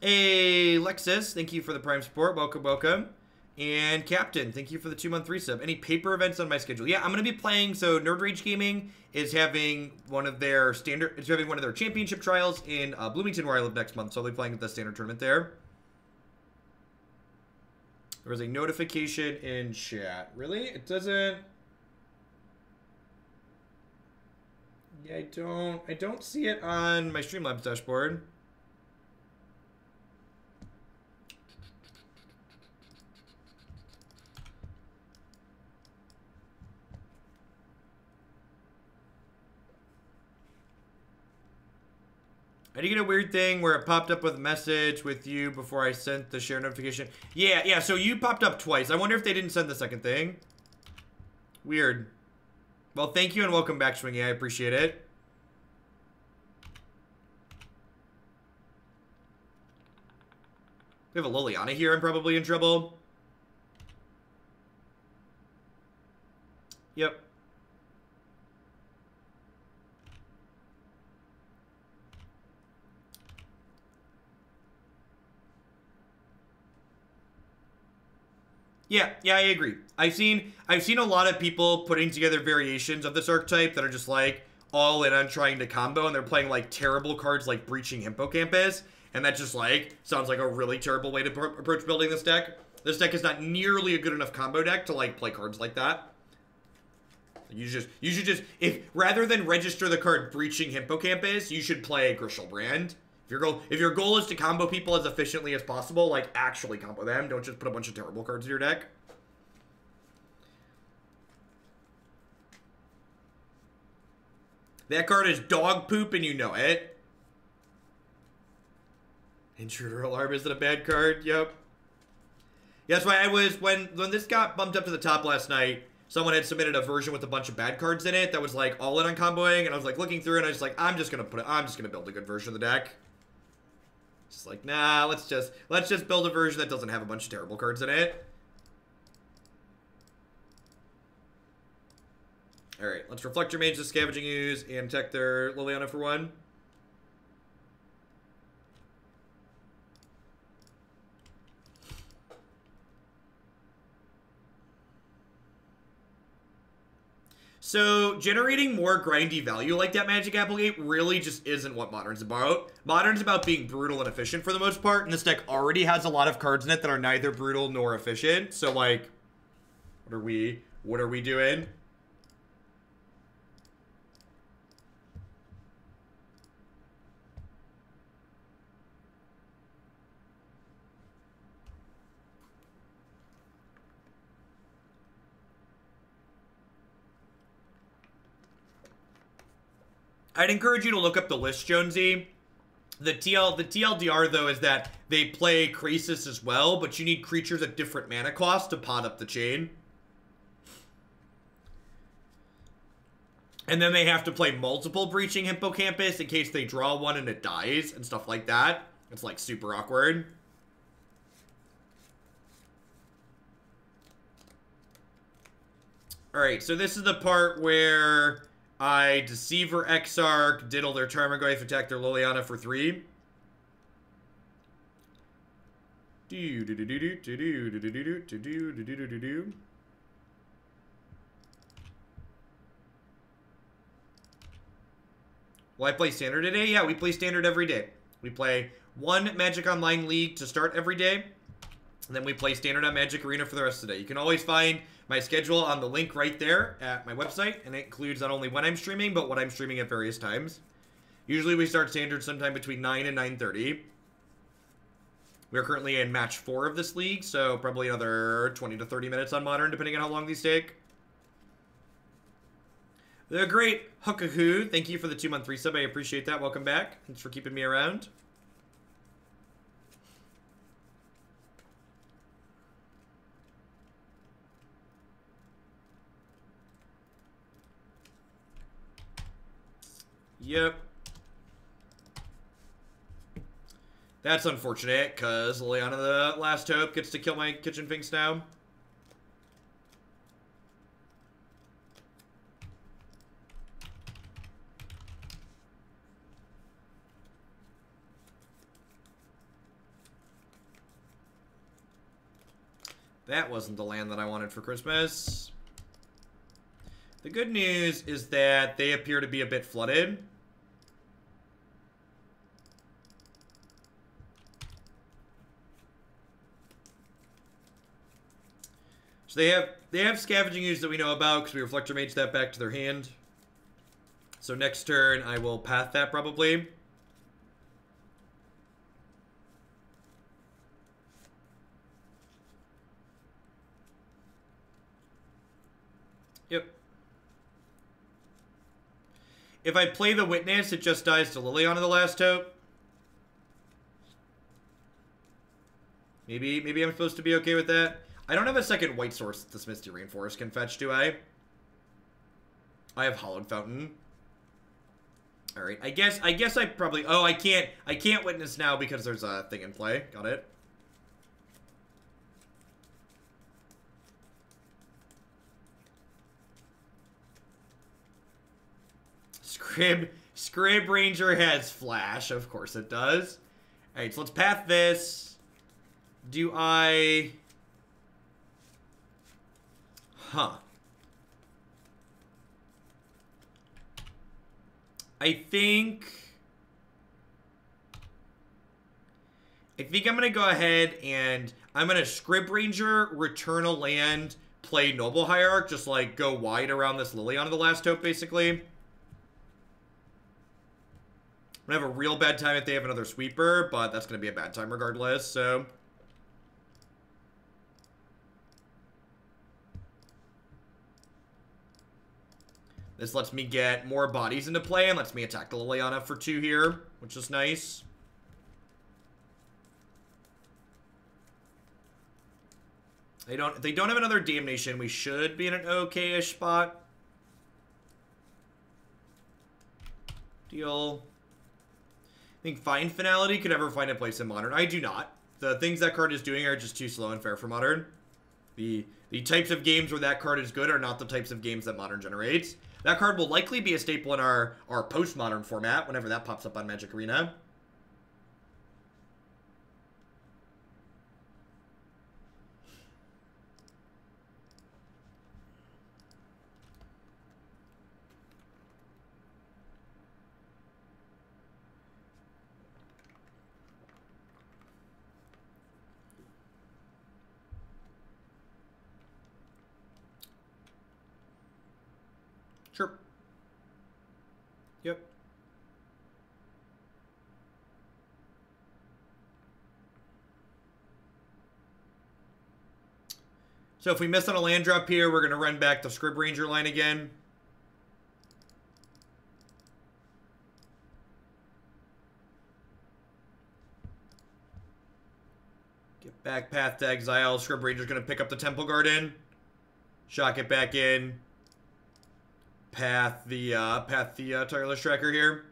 Hey, Lexus, thank you for the Prime support. Welcome, welcome. And Captain, thank you for the 2-month resub. Any paper events on my schedule? Yeah, I'm going to be playing. So Nerd Rage Gaming is having one of their championship trials in Bloomington, where I live, next month. So I'll be playing at the standard tournament there. There was a notification in chat. Really? It doesn't. Yeah, I don't see it on my Streamlabs dashboard. I did get a weird thing where it popped up with a message with you before I sent the share notification. Yeah, so you popped up twice. I wonder if they didn't send the second thing. Weird. Well, thank you and welcome back, Schwingy. I appreciate it. We have a Liliana here. I'm probably in trouble. Yep. Yeah, I agree. I've seen a lot of people putting together variations of this archetype that are just like, all in on trying to combo, and they're playing, like, terrible cards like Breaching Hippocampus, and that just, like, sounds like a really terrible way to approach building this deck. This deck is not nearly a good enough combo deck to, like, play cards like that. You should just, if rather than register the card Breaching Hippocampus, you should play Griselbrand. If your goal is to combo people as efficiently as possible, like, actually combo them. Don't just put a bunch of terrible cards in your deck. That card is dog poop and you know it. Intruder Alarm isn't a bad card. Yep. Yeah, that's why I was, when this got bumped up to the top last night, someone had submitted a version with a bunch of bad cards in it that was, like, all in on comboing, and I was, like, looking through it, and I was like, I'm just gonna build a good version of the deck. Just like, nah, let's just build a version that doesn't have a bunch of terrible cards in it. Alright, let's Reflector Mage the Scavenging Ooze and tech their Liliana for 1. So, generating more grindy value like that Magic Applegate really just isn't what Modern's about. Modern's about being brutal and efficient for the most part, and this deck already has a lot of cards in it that are neither brutal nor efficient. So, like, what are we doing? I'd encourage you to look up the list, Jonesy. The TLDR, though, is that they play Krasis as well, but you need creatures at different mana costs to pot up the chain. And then they have to play multiple Breaching Hippocampus in case they draw one and it dies and stuff like that. It's, like, super awkward. Alright, so this is the part where I Deceiver Exarch, diddle their Tarmogoyf, attack their Liliana for 3. Will I play Standard today? Yeah, we play Standard every day. We play one Magic Online League to start every day, and then we play Standard on Magic Arena for the rest of the day. You can always find my schedule on the link right there at my website, and it includes not only when I'm streaming, but what I'm streaming at various times. Usually we start Standard sometime between 9 and 9:30. We are currently in match 4 of this league, so probably another 20 to 30 minutes on Modern, depending on how long these take. The great Huckahoo, thank you for the 2-month resub. I appreciate that. Welcome back. Thanks for keeping me around. Yep. That's unfortunate, because Liliana the Last Hope gets to kill my Kitchen Finks now. That wasn't the land that I wanted for Christmas. The good news is that they appear to be a bit flooded. So they have Scavenging Ooze that we know about because we Reflector Mage that back to their hand. So next turn I will path that probably. Yep. If I play the Witness, it just dies to Liliana the Last Hope. Maybe I'm supposed to be okay with that. I don't have a second white source that this Misty Rainforest can fetch, do I? I have Hallowed Fountain. Alright, I guess I probably... Oh, I can't Witness now because there's a thing in play. Got it. Scryb Ranger has Flash. Of course it does. Alright, so let's path this. Do I... Huh. I think I'm going to go ahead and I'm going to Scryb Ranger, return a land, play Noble Hierarch, just like go wide around this Liliana the Last Hope, basically. I'm going to have a real bad time if they have another sweeper, but that's going to be a bad time regardless, so. This lets me get more bodies into play and lets me attack the Liliana for 2 here, which is nice. They don't have another Damnation. We should be in an okay-ish spot. Deal. I think Find Finality could ever find a place in Modern. I do not. The things that card is doing are just too slow and fair for Modern. The types of games where that card is good are not the types of games that Modern generates. That card will likely be a staple in our post-Modern format whenever that pops up on Magic Arena. Sure. Yep. So if we miss on a land drop here, we're going to run back the Scryb Ranger line again. Get back Path to Exile. Scryb Ranger's going to pick up the Temple Garden. Shock it back in. Path the Tireless Tracker here.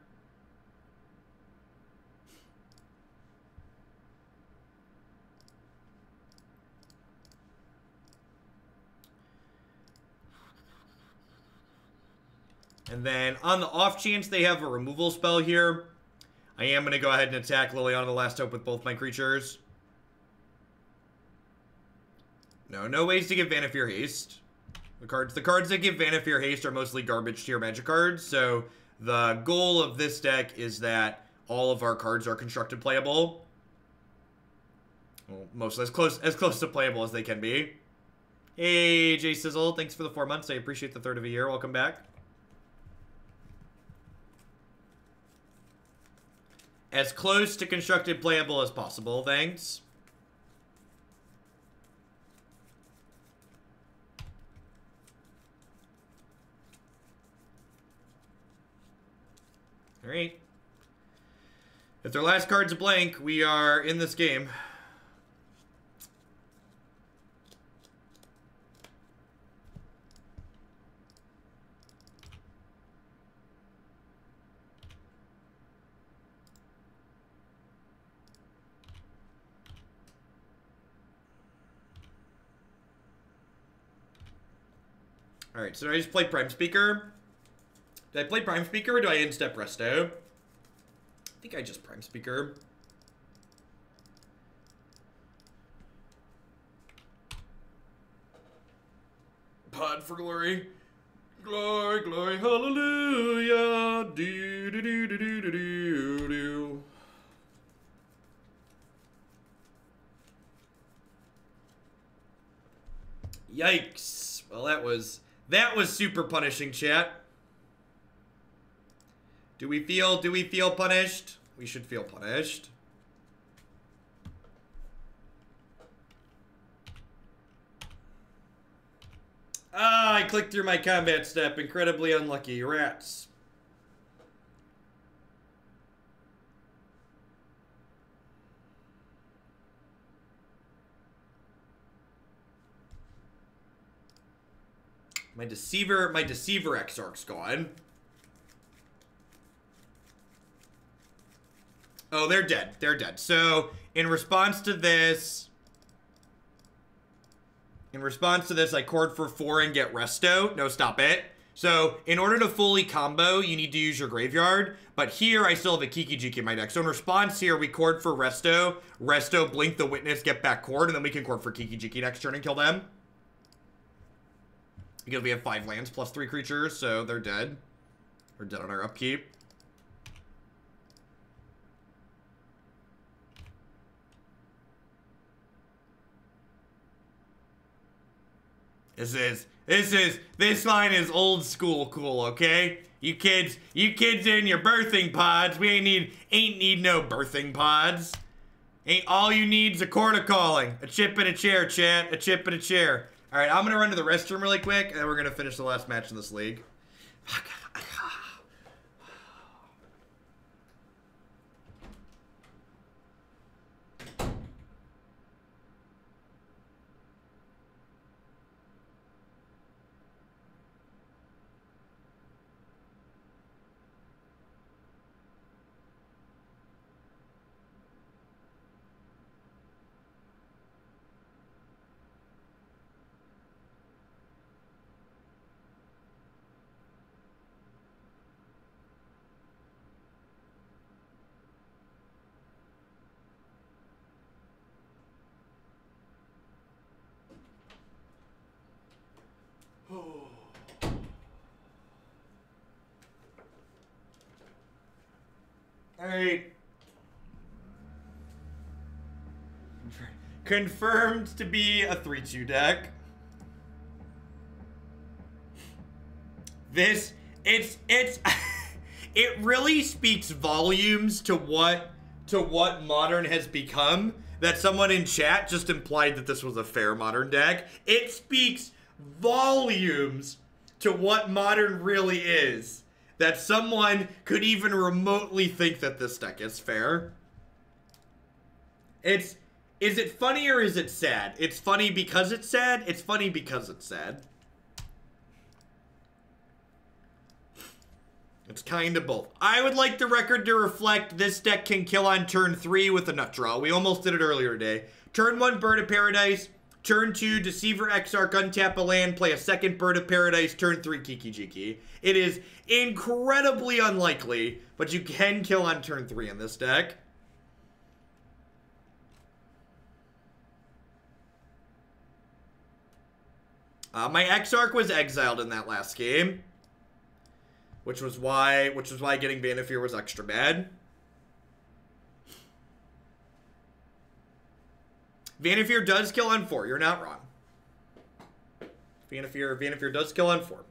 And then on the off chance they have a removal spell here, I am going to go ahead and attack Liliana the Last Hope with both my creatures. No ways to give Vannifar haste. The cards that give Vannifar haste are mostly garbage tier Magic cards, so the goal of this deck is that all of our cards are constructed playable. Well, mostly as close to playable as they can be. Hey, Jay Sizzle, thanks for the 4 months. I appreciate the third of a year. Welcome back. As close to constructed playable as possible, thanks. Alright. If their last card's a blank, we are in this game. Alright, so I just played Prime Speaker. Did I play Prime Speaker or do I instep Resto? I think I just Prime Speaker. Pod for glory. Glory, glory, hallelujah. Do, do, do, do, do, do, do, do. Yikes. Well, that was super punishing, chat. Do we feel punished? We should feel punished. Ah, I clicked through my combat step. Incredibly unlucky. Rats. My Deceiver Exarch's gone. Oh, they're dead. They're dead. So, in response to this, I chord for 4 and get Resto. No, stop it. So, in order to fully combo, you need to use your graveyard. But here, I still have a Kiki-Jiki in my deck. So, in response here, we chord for Resto. Resto, blink the Witness, get back chord, and then we can chord for Kiki-Jiki next turn and kill them. Because we have 5 lands plus 3 creatures, so they're dead. They're dead on our upkeep. This line is old school cool, okay? You kids in your birthing pods. We ain't need no birthing pods. Ain't all you need's a Chord of Calling. A chip and a chair, chat. A chip and a chair. All right, I'm gonna run to the restroom really quick, and then we're gonna finish the last match in this league. Alright. Confirmed to be a 3-2 deck. This, it's, it really speaks volumes to what Modern has become, that someone in chat just implied that this was a fair Modern deck. It speaks volumes to what Modern really is. That someone could even remotely think that this deck is fair. Is it funny or is it sad? It's funny because it's sad. It's funny because it's sad. It's kind of both. I would like the record to reflect this deck can kill on turn 3 with a nut draw. We almost did it earlier today. Turn 1, Bird of Paradise. Turn 2, Deceiver Exarch, untap a land, play a second Bird of Paradise. Turn 3, Kiki-Jiki. It is incredibly unlikely, but you can kill on turn 3 in this deck. My Exarch was exiled in that last game, which was why getting Vannifar was extra bad. Vannifar does kill on 4. You're not wrong. Vannifar does kill on 4.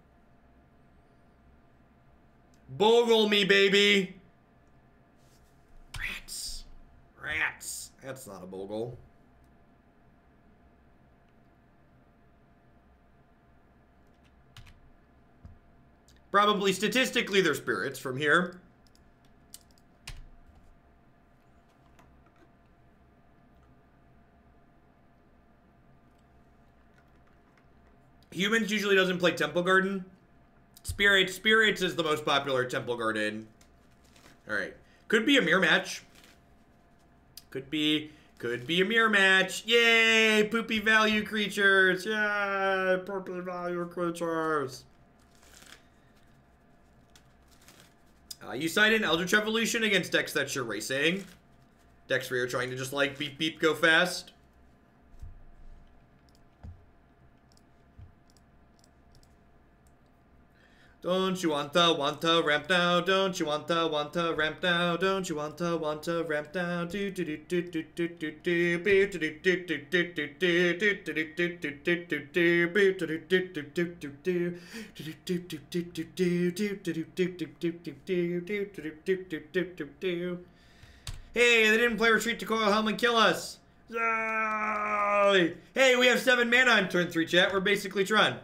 Bogle me, baby. Rats. Rats. That's not a Bogle. Probably statistically they're spirits from here. Humans usually doesn't play Temple Garden. Spirits is the most popular Temple Garden. Alright. Could be a mirror match. Could be a mirror match. Yay! Poopy value creatures. Yay! Poopy value creatures. You side in Eldritch Evolution against decks that you're racing. Decks where you're trying to just like beep beep go fast. Don't you want to ramp now? Don't you want to ramp now? Don't you want to ramp now? Do do do do do do do do do do do do. Hey, they didn't play Retreat to Coil Helm and kill us. Hey, we have 7 mana on turn 3, chat. We're basically Tron.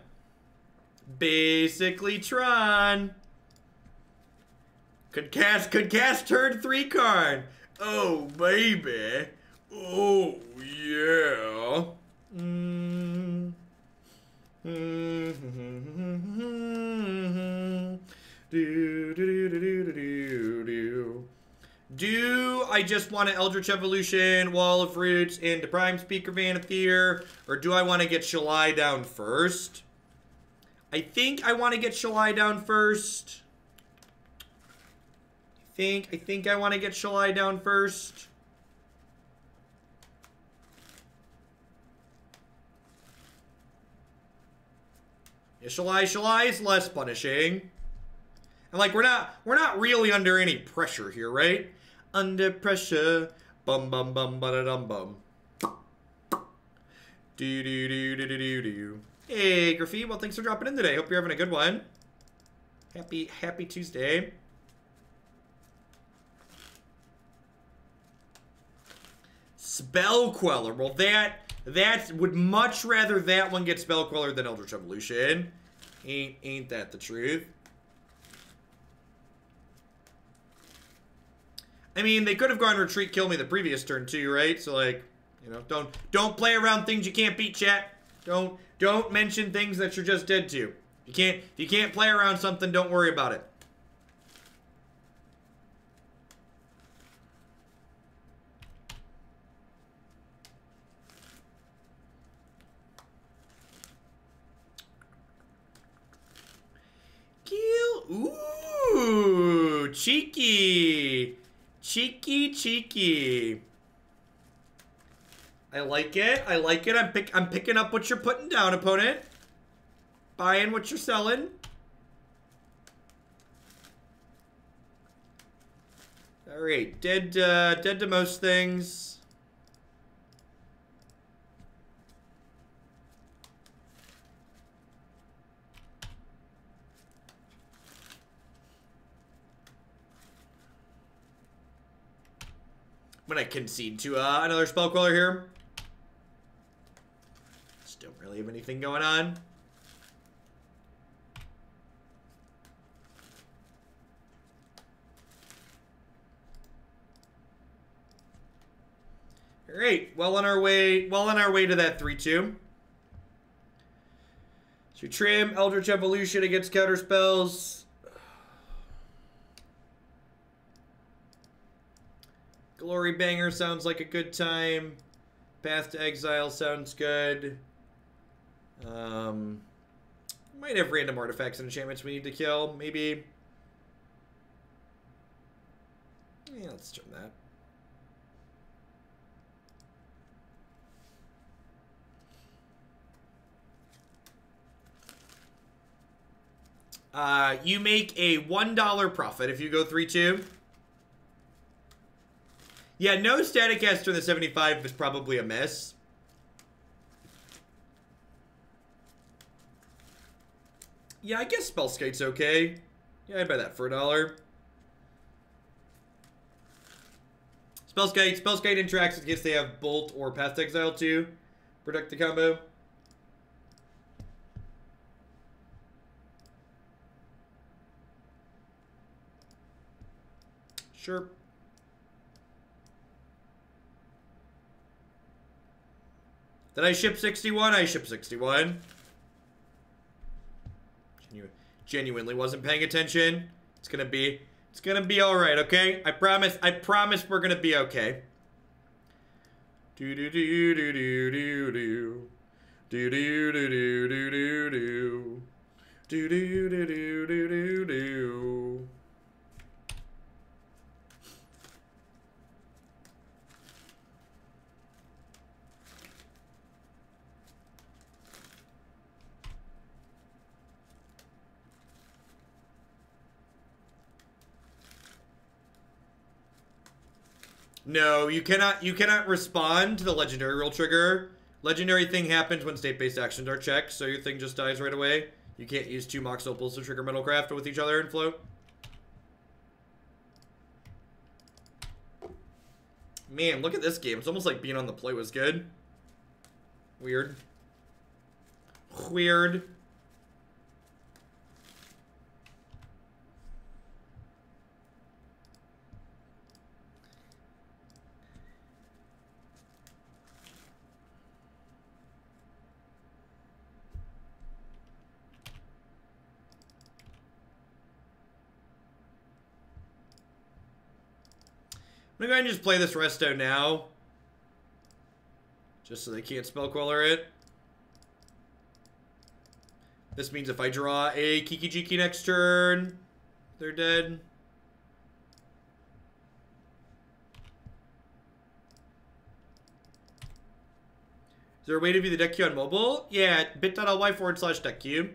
Basically Tron. Could cast turn 3 card. Oh baby. Oh yeah. Do I just want to Eldritch Evolution, Wall of Roots into Prime Speaker Vannifar, or do I want to get Shalai down first? I think I want to get Shalai down first. I think I want to get Shalai down first. Yeah, Shalai is less punishing. And like we're not really under any pressure here, right? Under pressure. Bum bum ba da dum bum. Do do do do do do do. Hey, Graffiti. Well, thanks for dropping in today. Hope you're having a good one. Happy Tuesday. Spell Queller. Well, that would much rather that one get Spell Queller than Eldritch Evolution. Ain't that the truth? I mean, they could have gone Retreat, Kill Me the previous turn too, right? So like, you know, don't play around things you can't beat, chat. Don't mention things that you're just dead to. If you can't play around something, don't worry about it. Ooh, cheeky. Cheeky. I like it. I'm picking up what you're putting down, opponent. Buying what you're selling. All right, dead to most things. I'm gonna concede to another Spell Queller here. Just don't really have anything going on. All right, well on our way to that 3-2. So trim Eldritch Evolution against counter spells. Glorybringer sounds like a good time. Path to Exile sounds good. Might have random artifacts and enchantments we need to kill, maybe. Yeah, let's trim that. You make a $1 profit if you go 3-2. Yeah, no static caster in the 75 is probably a miss. Yeah, I guess Spellskite's okay. Yeah, I'd buy that for $1. Spellskite interacts against they have Bolt or Path to Exile too. Protect the combo. Sure. Did I ship 61? I shipped 61. Genuinely wasn't paying attention. It's gonna be all right, okay? I promise we're gonna be okay. Do do do do do do do do do do do do do do do do do do do do. No, you cannot respond to the legendary rule trigger. Legendary thing happens when state-based actions are checked, so your thing just dies right away. You can't use 2 Mox Opals to trigger Metalcraft with each other and float. Man, look at this game. It's almost like being on the play was good. Weird. I'm gonna go ahead and just play this resto now. Just so they can't Spell Queller it. This means if I draw a Kiki-Jiki next turn, they're dead. Is there a way to view the deck queue on mobile? Yeah, bit.ly/deck queue.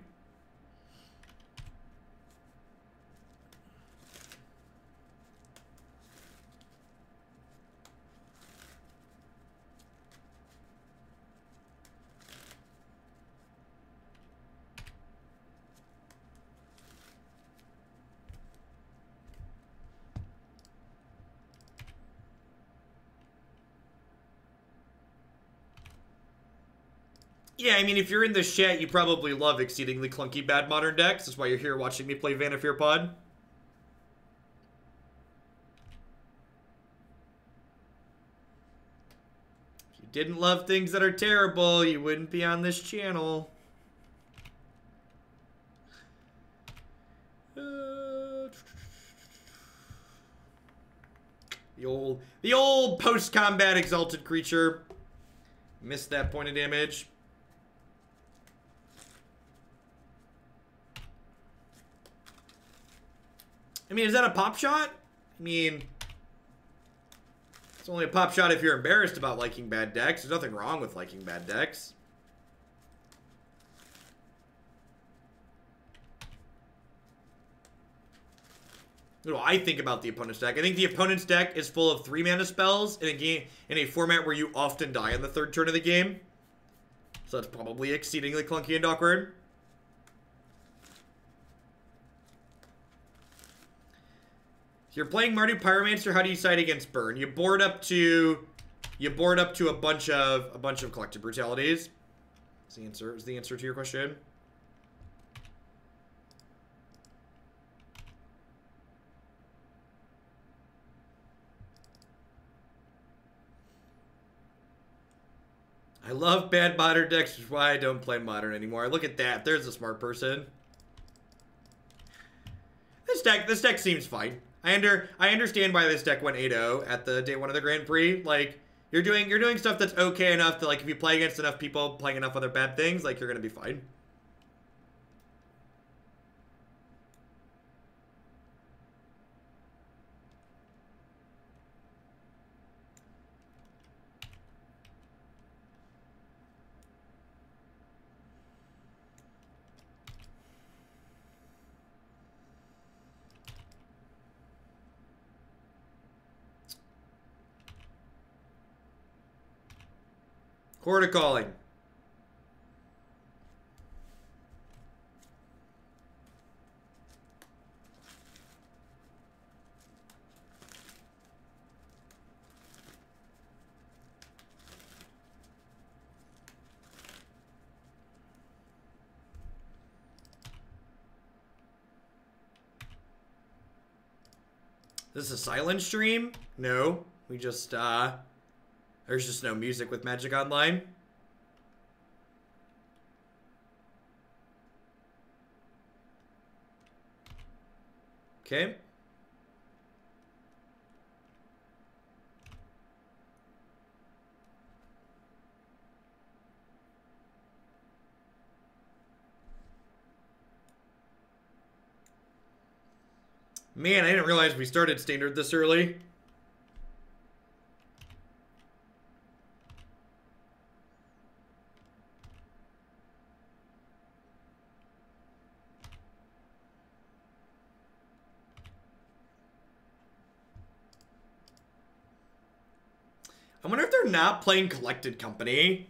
Yeah, I mean, if you're in this chat, you probably love exceedingly clunky bad modern decks. That's why you're here watching me play Vannifar Pod. If you didn't love things that are terrible, you wouldn't be on this channel. The old post-combat exalted creature. Missed that point of damage. I mean, is that a pop shot? I mean, it's only a pop shot if you're embarrassed about liking bad decks. There's nothing wrong with liking bad decks. What do I think about the opponent's deck? I think the opponent's deck is full of 3-mana spells in a game, in a format where you often die on the 3rd turn of the game. So that's probably exceedingly clunky and awkward. If you're playing Mardu Pyromancer, how do you side against Burn? You board up to a bunch of collective brutalities. Is the answer to your question? I love bad modern decks, which is why I don't play modern anymore. Look at that. There's a smart person. This deck seems fine. I understand why this deck went 8-0 at the day 1 of the Grand Prix. Like, you're doing stuff that's okay enough that, like, if you play against enough people playing enough other bad things, like, you're gonna be fine. Chord of Calling. Is this a silent stream? No. We just, there's just no music with Magic Online. Okay. Man, I didn't realize we started standard this early. I wonder if they're not playing Collected Company.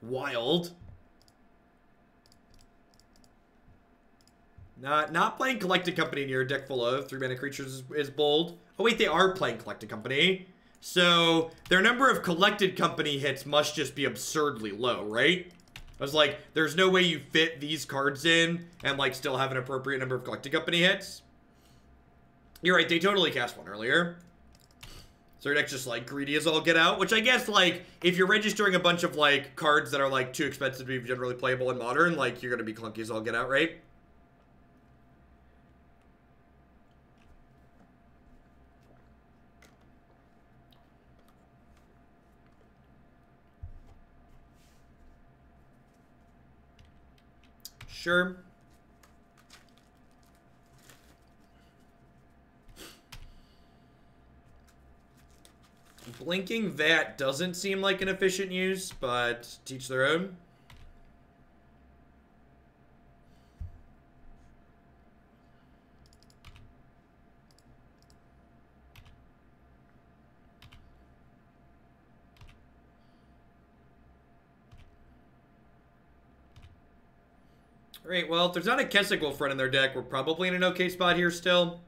Wild. Not playing Collected Company in your deck full of 3-mana creatures is bold. Oh wait, they are playing Collected Company. So their number of Collected Company hits must just be absurdly low, right? I was like, there's no way you fit these cards in and like still have an appropriate number of Collected Company hits. You're right, they totally cast one earlier. So their deck's just like greedy as all get out, which I guess like if you're registering a bunch of like cards that are like too expensive to be generally playable in Modern, like you're gonna be clunky as all get out, right? Sure. Blinking that doesn't seem like an efficient use, but teach their own. Alright, well, if there's not a Kessig Wolfrun in their deck, we're probably in an okay spot here still.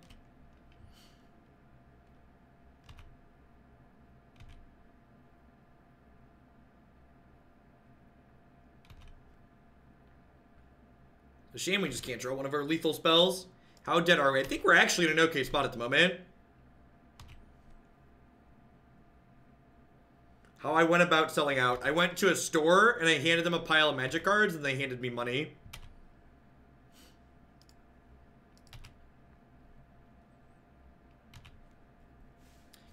A shame we just can't draw one of our lethal spells. How dead are we? I think we're actually in an okay spot at the moment. How I went about selling out. I went to a store and I handed them a pile of magic cards and they handed me money.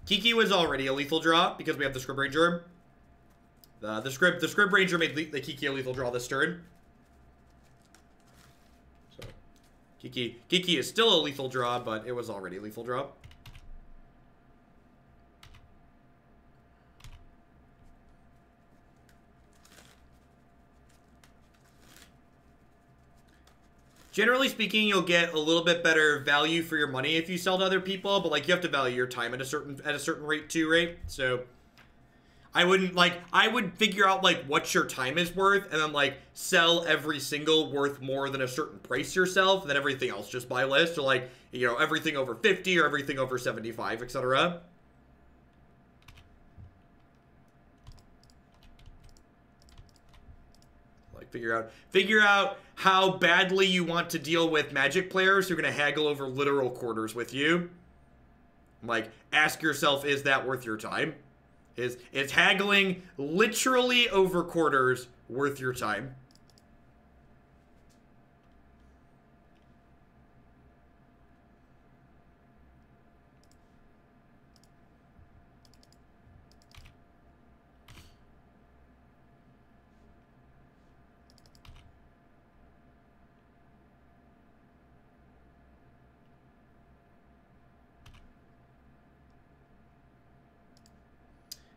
Kiki was already a lethal draw because we have the Scryb Ranger. The Scryb Ranger made the Kiki a lethal draw this turn. So Kiki is still a lethal draw, but it was already a lethal draw. Generally speaking, you'll get a little bit better value for your money if you sell to other people, but like you have to value your time at a certain rate too, right? So I would figure out like what your time is worth and then like sell every single worth more than a certain price yourself, and then everything else just buy list, or like, you know, everything over 50 or everything over 75, etc. Like figure out how badly you want to deal with Magic players who are going to haggle over literal quarters with you. Like, ask yourself, is that worth your time? Is haggling literally over quarters worth your time?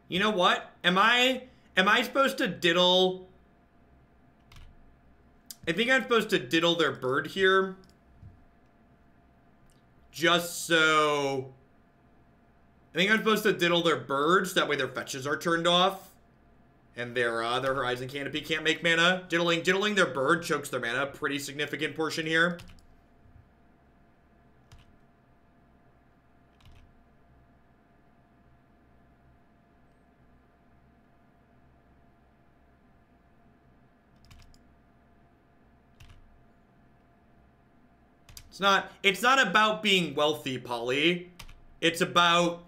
You know what? Am I supposed to diddle? I think I'm supposed to diddle their bird here. Just so... I think I'm supposed to diddle their birds. That way their fetches are turned off. And their Horizon Canopy can't make mana. Diddling their bird chokes their mana. Pretty significant portion here. It's not about being wealthy, Polly. It's about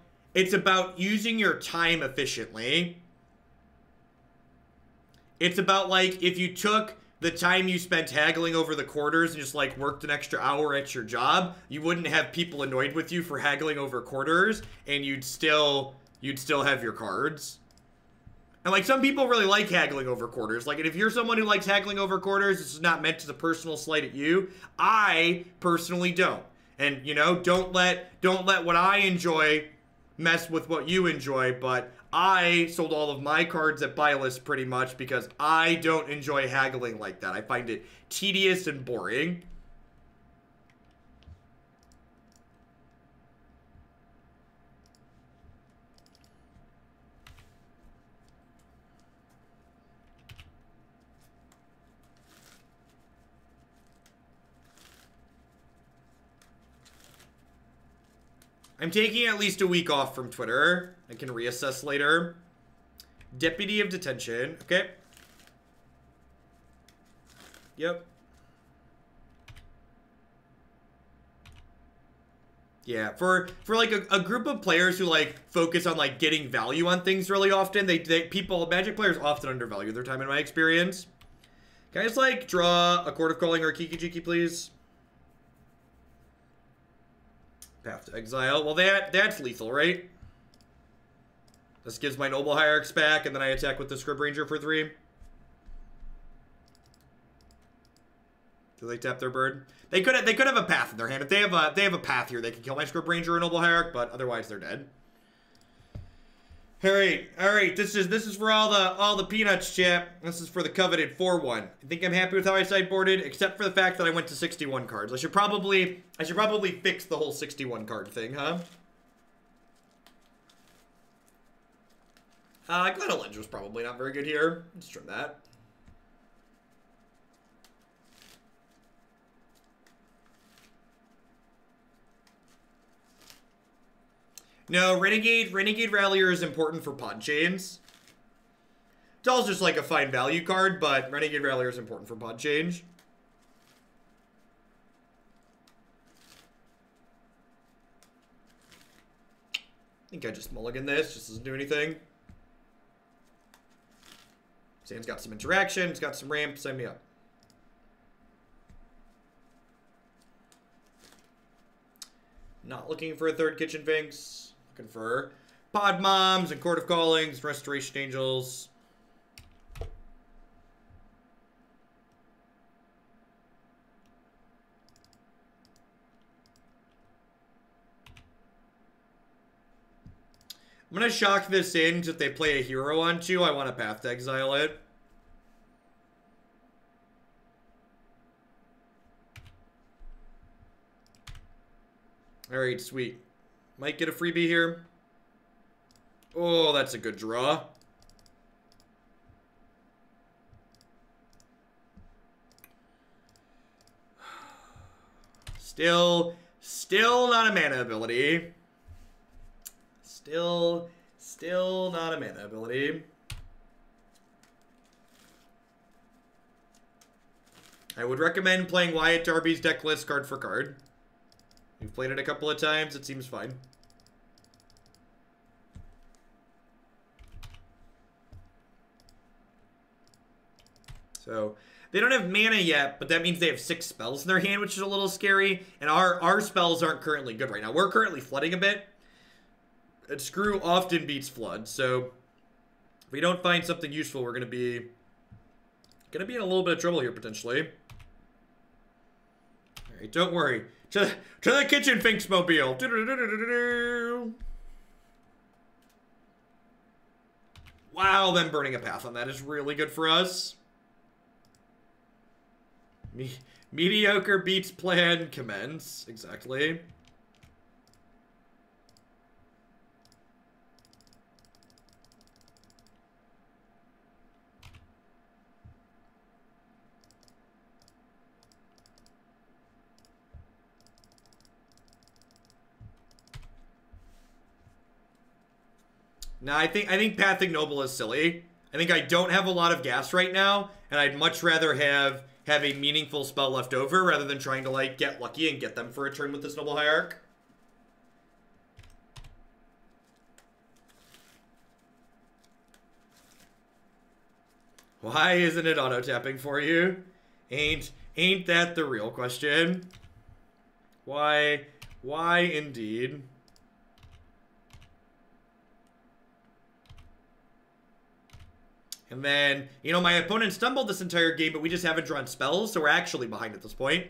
using your time efficiently. It's about, like, if you took the time you spent haggling over the quarters and just, like, worked an extra hour at your job, you wouldn't have people annoyed with you for haggling over quarters, and you'd still have your cards. And, like, some people really like haggling over quarters. Like, and if you're someone who likes haggling over quarters, this is not meant as a personal slight at you. I personally don't. And, you know, don't let what I enjoy mess with what you enjoy. But I sold all of my cards at buy list pretty much because I don't enjoy haggling like that. I find it tedious and boring. I'm taking at least a week off from Twitter. I can reassess later. Deputy of Detention. Okay. Yep. Yeah, for like a group of players who like focus on like getting value on things really often, Magic players often undervalue their time in my experience. Can I just like draw a Chord of Calling or a Kiki-Jiki, please? Path to Exile. Well, that's lethal, right? This gives my Noble Hierarchs back, and then I attack with the Scryb Ranger for 3. Do they tap their bird? They could have a path in their hand. If they have a path here, they can kill my Scryb Ranger or Noble Hierarch, but otherwise they're dead. All right. This is for all the peanuts, chat. This is for the coveted 4-1. I think I'm happy with how I sideboarded, except for the fact that I went to 61 cards. I should probably fix the whole 61 card thing, huh? Glen Elendra was probably not very good here. Let's trim that. No, Renegade Rallier is important for pod chains. It's also just like a fine value card, but Renegade Rallier is important for pod change. think I just mulligan this. Just doesn't do anything. Sand's got some interaction. It's got some ramp. Sign me up. Not looking for a third Kitchen Finks. Looking for Pod Moms and Chord of Callings, Restoration Angels. I'm going to shock this in because if they play a hero on 2, I want to Path to Exile it. Alright, sweet. Might get a freebie here. Oh, that's a good draw. Still not a mana ability. Still not a mana ability. I would recommend playing Wyatt Darby's deck list card for card. We've played it a couple of times. It seems fine. So, they don't have mana yet, but that means they have 6 spells in their hand, which is a little scary. And our spells aren't currently good right now. We're currently flooding a bit. And Screw often beats Flood, so if we don't find something useful, we're gonna be in a little bit of trouble here, potentially. Alright, don't worry. To the Kitchen Finks mobile. Wow, them burning a path on that is really good for us. Mediocre beats plan, commence. Exactly. No, I think Pathing Noble is silly. I think I don't have a lot of gas right now, and I'd much rather have a meaningful spell left over rather than trying to, like, get lucky and get them for a turn with this Noble Hierarch. Why isn't it auto-tapping for you? Ain't that the real question? Why indeed? And then, you know, my opponent stumbled this entire game, but we just haven't drawn spells, so we're actually behind at this point.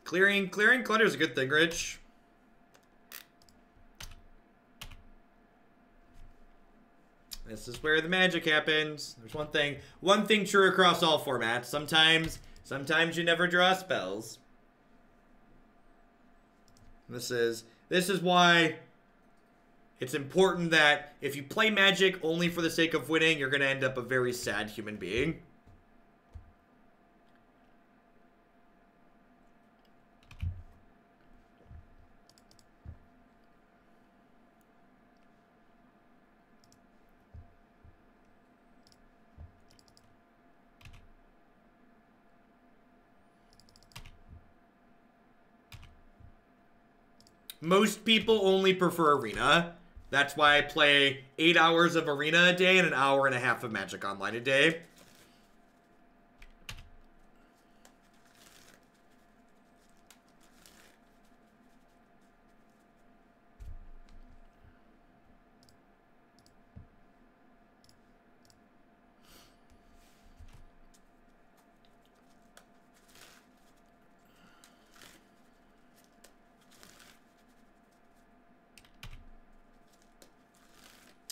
Clearing clutter is a good thing, Rich. This is where the magic happens. There's one thing true across all formats. Sometimes you never draw spells. This is why it's important that if you play Magic only for the sake of winning, you're going to end up a very sad human being. Most people only prefer Arena. That's why I play 8 hours of Arena a day and an hour and a half of Magic Online a day.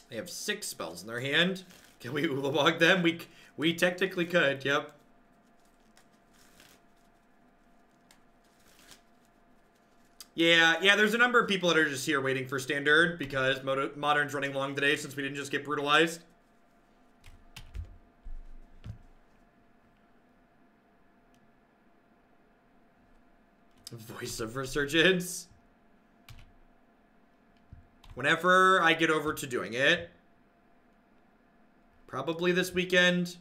They have 6 spells in their hand. Can we Ulabog them? We technically could, yep. Yeah, there's a number of people that are just here waiting for Standard because Modern's running long today since we didn't just get brutalized. Voice of Resurgence. Whenever I get over to doing it. Probably this weekend.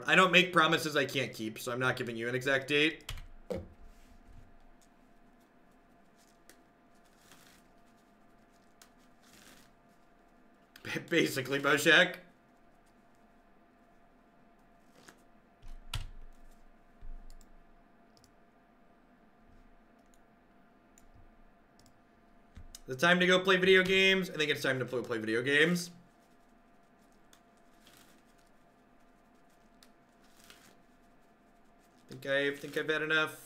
I don't make promises I can't keep, so I'm not giving you an exact date. Basically, Boshek. The time to go play video games? I think it's time to play video games. I think I've had enough.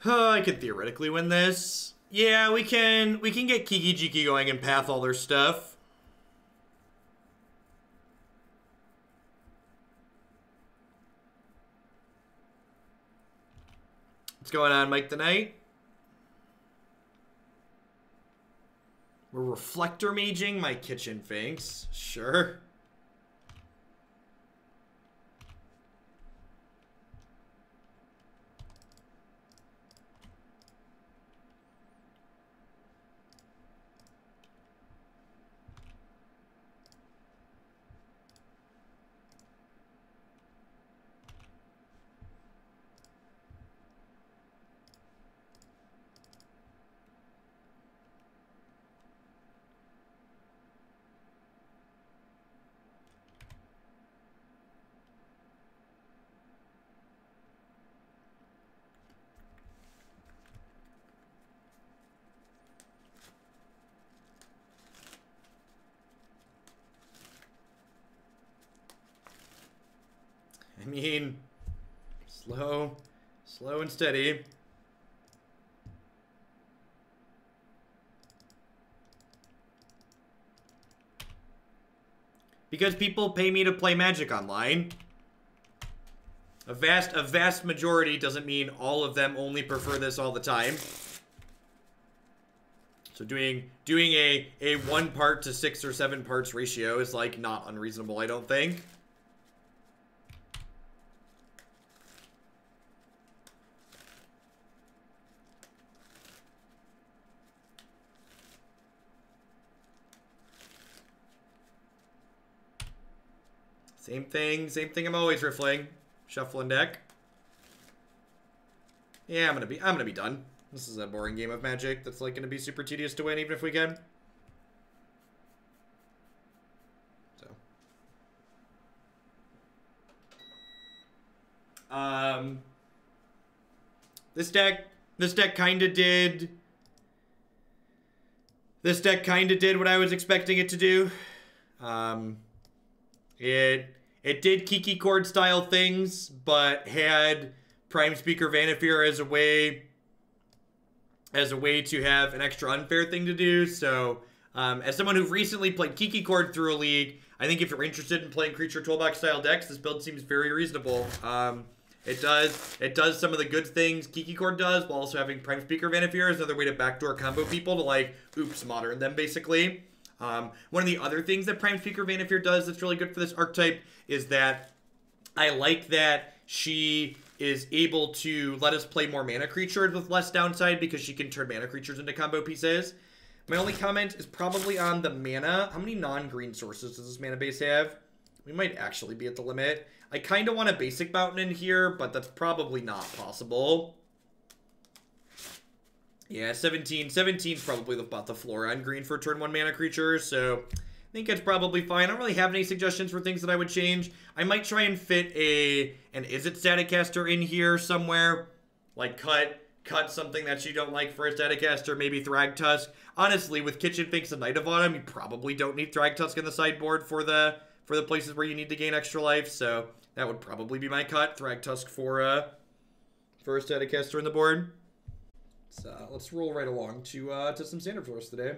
I could theoretically win this. Yeah, we can get Kiki-Jiki going and path all their stuff. What's going on, Mike the Knight? We're Reflector Maging my Kitchen Finks. Sure. I mean, slow and steady. Because people pay me to play Magic online. A vast majority doesn't mean all of them only prefer this all the time. So doing a 1 part to 6 or 7 parts ratio is like not unreasonable, I don't think. Same thing I'm always riffling. Shuffling deck. Yeah, I'm gonna be done. This is a boring game of Magic that's like gonna be super tedious to win even if we can. So this deck kinda did what I was expecting it to do. It did Kiki chord style things, but had Prime Speaker Vannifar as a way to have an extra unfair thing to do. So, as someone who recently played Kiki chord through a league, I think if you're interested in playing creature toolbox style decks, this build seems very reasonable. It does some of the good things Kiki chord does, while also having Prime Speaker Vannifar as another way to backdoor combo people to like oops modern them basically. One of the other things that Prime Speaker Vannifar does that's really good for this archetype is that I like that she is able to let us play more mana creatures with less downside because she can turn mana creatures into combo pieces. My only comment is probably on the mana. How many non-green sources does this mana base have? We might actually be at the limit. I kind of want a basic mountain in here, but that's probably not possible. Yeah, 17 probably about the floor on green for turn 1 mana creatures, so I think it's probably fine. I don't really have any suggestions for things that I would change. I might try and fit an Izzet Staticaster in here somewhere. Like cut something that you don't like for a Staticaster, maybe Thragtusk. Honestly, with Kitchen Finks and Night of Autumn, you probably don't need Thragtusk in the sideboard for the places where you need to gain extra life, so that would probably be my cut. Thragtusk for First Dedicaster on the board. Let's roll right along to some Standard Force today.